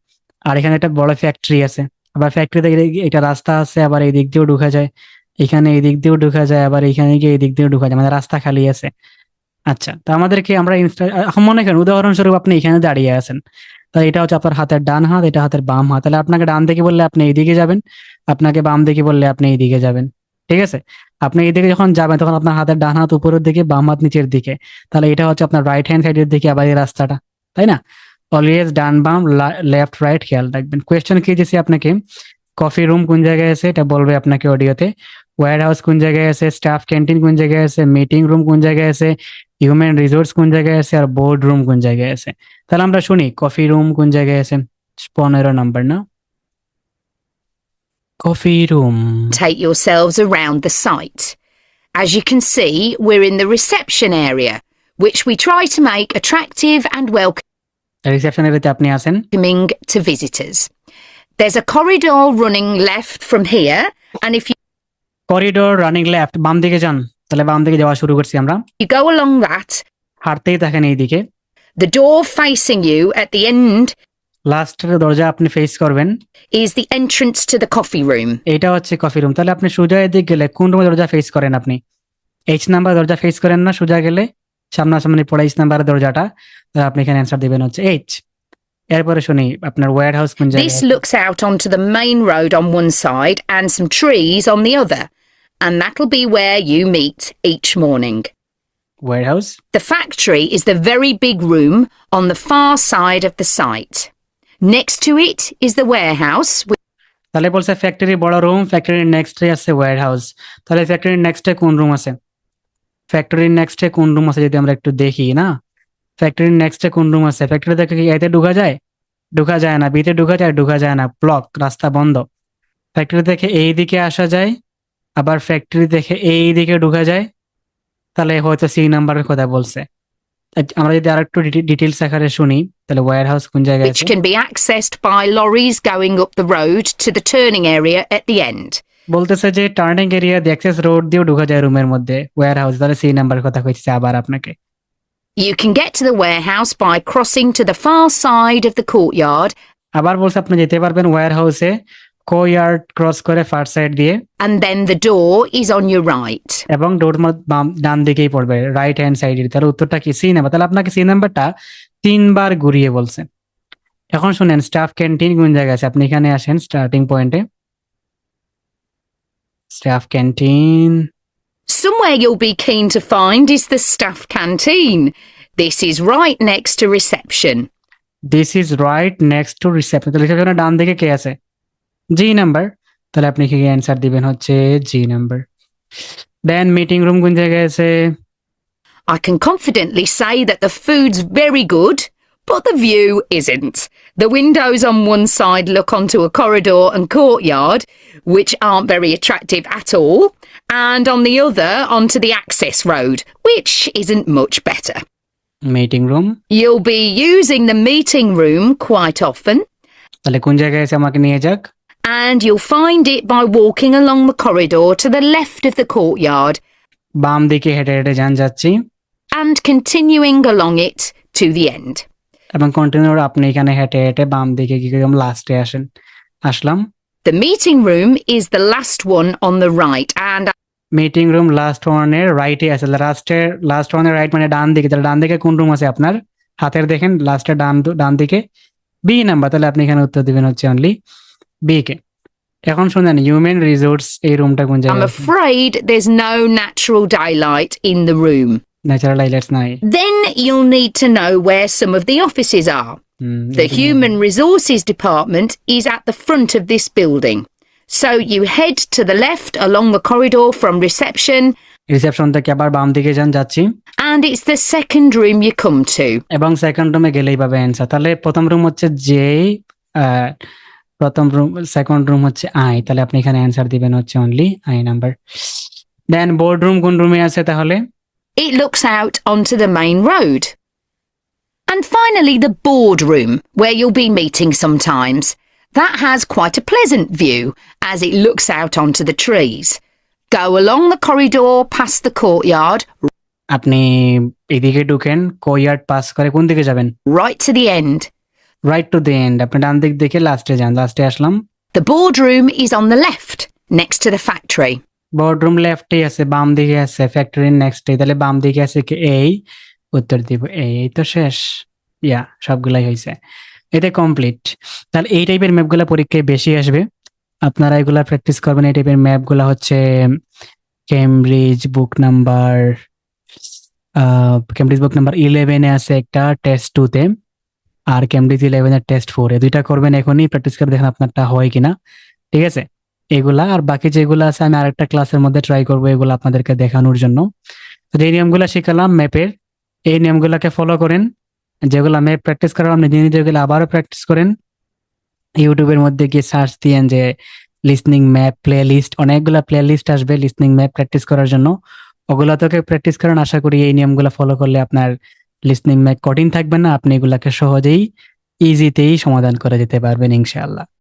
আর এখানে একটা বড় ফ্যাক্টরি আছে, আবার ফ্যাক্টরি থেকে এটা রাস্তা আছে, আবার এই দিক দিয়েও ঢুকা যায়, এখানে এই দিক দিয়েও ঢুকা যায়, আবার এখানে গিয়ে এই দিক দিয়েও ঢুকা যায়, মানে রাস্তা খালি আছে। আচ্ছা, তো আমাদেরকে আমরা মনে করেন উদাহরণস্বরূপ আপনি এখানে দাঁড়িয়ে আছেন, তাহলে এটা হচ্ছে আপনার হাতের ডান হাত, এটা হাতের বাম হাত। তাহলে আপনাকে ডান দিকে বললে আপনি এইদিকে যাবেন, আপনাকে বাম দিকে বললে আপনি এইদিকে যাবেন, ঠিক আছে? আপনি এইদিকে যখন যাবেন তখন আপনার হাতের ডান হাত উপরের দিকে, বাম হাত নিচের দিকে। তাহলে এটা হচ্ছে আপনার রাইট হ্যান্ড সাইডের দিকে আবার এই রাস্তাটা, তাই না? অলওয়েজ ডান বাম, লেফট রাইট খেয়াল রাখবেন। কোয়েশ্চেন কি দিয়েছি আপনাকে? কফি রুম কোন জায়গায় আছে এটা বলবে আপনাকে অডিওতে, ওয়্যার হাউস কোন জায়গায় আছে, স্টাফ ক্যান্টিন কোন জায়গায় আছে, মিটিং রুম কোন জায়গায় আছে, হিউম্যান রিসোর্স কোন জায়গায় আছে, আর বোর্ড রুম কোন জায়গায় আছে। তাহলে আমরা শুনি কফি রুম কোন জায়গায় আছে, 15 নাম্বার, না? Coffee room. Take yourselves around the site. As you can see, we're in the reception area, which we try to make attractive and reception এরিয়াতে আপনি আছেন। welcoming to visitors. There's a corridor running left from here, and if corridor running left, বাম দিকে যান। তাহলে বাম দিকে যাওয়া শুরু করছি আমরা, you go along that, হাঁটতেই থাকেন এইদিকে। the door facing you at the end লাস্টের দরজা আপনি ফেস করবেন, is the entrance to the coffee room. এটা হচ্ছে কফি রুম। তাহলে আপনি সোজা এদিক গেলে কোন রুমের দরজা ফেস করেন আপনি? এইচ নাম্বার দরজা ফেস করেন না? সোজা গেলে সামনাসামনি পড়ে এইচ নাম্বারের দরজাটা, তাহলে আপনি এখানে অ্যান্সার দিবেন হচ্ছে এইচ। এরপরে শুনি আপনার ওয়্যার হাউস কোন জায়গায় This আছে? looks out onto the main road on one side and some trees on the other, and that'll be where you meet each morning. Warehouse, The factory is the very big room on the far side of the site. Next to it is the warehouse. তাহলে বলছে factory বড় room, ফ্যাক্টরির নেক্সটে আছে wire house. তাহলে ফ্যাক্টরির নেক্সটে কোন রুম আছে? ফ্যাক্টরির নেক্সটে কোন রুম আছে যদি আমরা একটু দেখি না, ফ্যাক্টরির নেক্সটে কোন রুম আছে? ফ্যাক্টরি থেকে কি এতে ঢোকা যায়? ঢোকা যায় না। বিতে ঢোকা যায়? ঢোকা যায় না, ব্লক, রাস্তা বন্ধ। ফ্যাক্টরি থেকে এই দিকে আসা যায়, আবার ফ্যাক্টরি থেকে এই দিকে ঢোকা যায়, তাহলে হয়তো সি নাম্বারের কথা বলছে। আমরা যদি আরেকটু ডিটেইলস আকারে শুনি, তাহলে ওয়্যার হাউস কোন জায়গায় Which আছে? can be accessed by lorries going up the road to the turning area at the end. বলতেছে যে টার্নিং এরিয়া দিয়ে অ্যাক্সেস রোড দিয়েও ঢোকা যায় রুমের মধ্যে ওয়্যার হাউস, তাহলে সি নাম্বারের কথা কইছে আবার আপনাকে। You can get to the warehouse by crossing to the far side of the courtyard, আবার বলছে আপনি যেতে পারবেন ওয়্যার হাউসে কোয়ার্ড ক্রস করে ফার সাইড দিয়ে, and then the door is on your right. এবং ডোর ডান দিকেই পড়বে, রাইট হ্যান্ড সাইডে। তাহলে উত্তরটা কি? C number. তাহলে আপনাকে সি নাম্বারটা 3 বার ঘুরিয়ে বলছে। এখন শুনেন স্টাফ ক্যান্টিন কোন জায়গায় আছে? আপনি এখানে আসেন স্টার্টিং পয়েন্টে, staff canteen. Somewhere you'll be keen to find is the staff canteen. This is right next to reception. This is right next to reception. তাহলে রিসেপশনের ডান দিকে কে আছে? G number. তাহলে আপনি কি অ্যান্সার দিবেন হচ্ছে G number. Then meeting room কোন জায়গায় আছে? I can confidently say that the food's very good, but the view isn't. The windows on one side look onto a corridor and courtyard, which aren't very attractive at all, and on the other onto the access road, which isn't much better. Meeting room. You'll be using the meeting room quite often, তাহলে কোন জায়গায় আছে? আমাকে নিয়ে যাক। and you'll find it by walking along the corridor to the left of the courtyard বাম দিকে হেঁটে হেঁটে যাচ্ছি, and continuing along it to the end. এবং কন্টিনিউ আপনি এখানে হেঁটে হেঁটে বাম দিকে কি করলাম? লাস্টে আসলাম। The meeting room is the last one on the right, and meeting room last ওয়ানের রাইটে আছে। লাস্ট ওয়ানের রাইট মানে ডান দিকে। তাহলে ডান দিকে কোন রুম আছে আপনার? হাতের দেখেন লাস্টের ডান দিকে বি নাম্বার। তাহলে আপনি এখানে উত্তর দিবেন হচ্ছে অনলি বি কে। এখন শুনেন হিউম্যান রিসোর্স এই রুমটা কোন I'm জায়গায়? afraid there's no natural daylight in the room. Natural highlights নাই। Then you'll need to know where some of the offices are. The Human Resources Department is at the front of this building. So you head to the left along the corridor from reception, reception থেকে আবার বাম দিকে যাচ্ছি, and it's the second room you come to. এবং second রুমে গেলেই পাবে answer. তাহলে প্রথম রুম হচ্ছে জে, প্রথম রুম, সেকেন্ড রুম হচ্ছে আই। তাহলে আপনি এখানে অ্যান্সার দিবেন হচ্ছে only I number. Then board room কোন রুমে আছে তাহলে? It looks out onto the main road. And finally, the boardroom, where you'll be meeting sometimes. That has quite a pleasant view as it looks out onto the trees. Go along the corridor past the courtyard, আপনি এদিকে ঢুকেন, কোয়ার্ড pass করে কোন দিকে যাবেন? right to the end. Right to the end. আপনি ডান দিক দেখে লাস্টে যান। লাস্টে আসলাম। The boardroom is on the left, next to the factory. Boardroom লেফটে আছে, বাম দিকে আছে ফ্যাক্টরির নেক্সটে। তাহলে বাম দিকে আছে কি? এই। উত্তর দিব এই তো শেষ। ইয়া সবগুলাই হয়েছে, এটা কমপ্লিট। তাহলে এই টাইপের ম্যাপগুলা পরীক্ষায় বেশি আসবে, আপনারা এগুলা প্র্যাকটিস করবেন। এই টাইপের ম্যাপগুলা হচ্ছে কেমব্রিজ বুক নাম্বার 11-এ আছে একটা, টেস্ট 2-তে, আর কেমব্রিজ 11-এর টেস্ট 4-এ। দুইটা করবেন এখনই, প্র্যাকটিস করে দেখেন আপনারটা হয় কিনা। ঠিক আছে, এগুলা আর বাকি যেগুলো আছে আমি আরেকটা ক্লাসের মধ্যে ট্রাই করবো এগুলো আপনাদেরকে দেখানোর জন্য। তো যে নিয়মগুলো শিখালাম ম্যাপের, এই নিয়মগুলোকে ফলো করেন। যেগুলো ম্যাপ প্র্যাকটিস করার আপনি যেগুলো আবারও প্র্যাকটিস করেন। ইউটিউবের মধ্যে গিয়ে সার্চ দিয়েন যে লিসনিং ম্যাপ প্লে লিস্ট, অনেকগুলো প্লে লিস্ট আসবে লিসনিং ম্যাপ প্র্যাকটিস করার জন্য। ওগুলো থেকে প্র্যাকটিস করেন। আশা করি এই নিয়মগুলো ফলো করলে আপনার লিসনিং ম্যাপ কঠিন থাকবে না, আপনি এগুলাকে সহজেই ইজিতেই সমাধান করে যেতে পারবেন ইনশাআল্লাহ।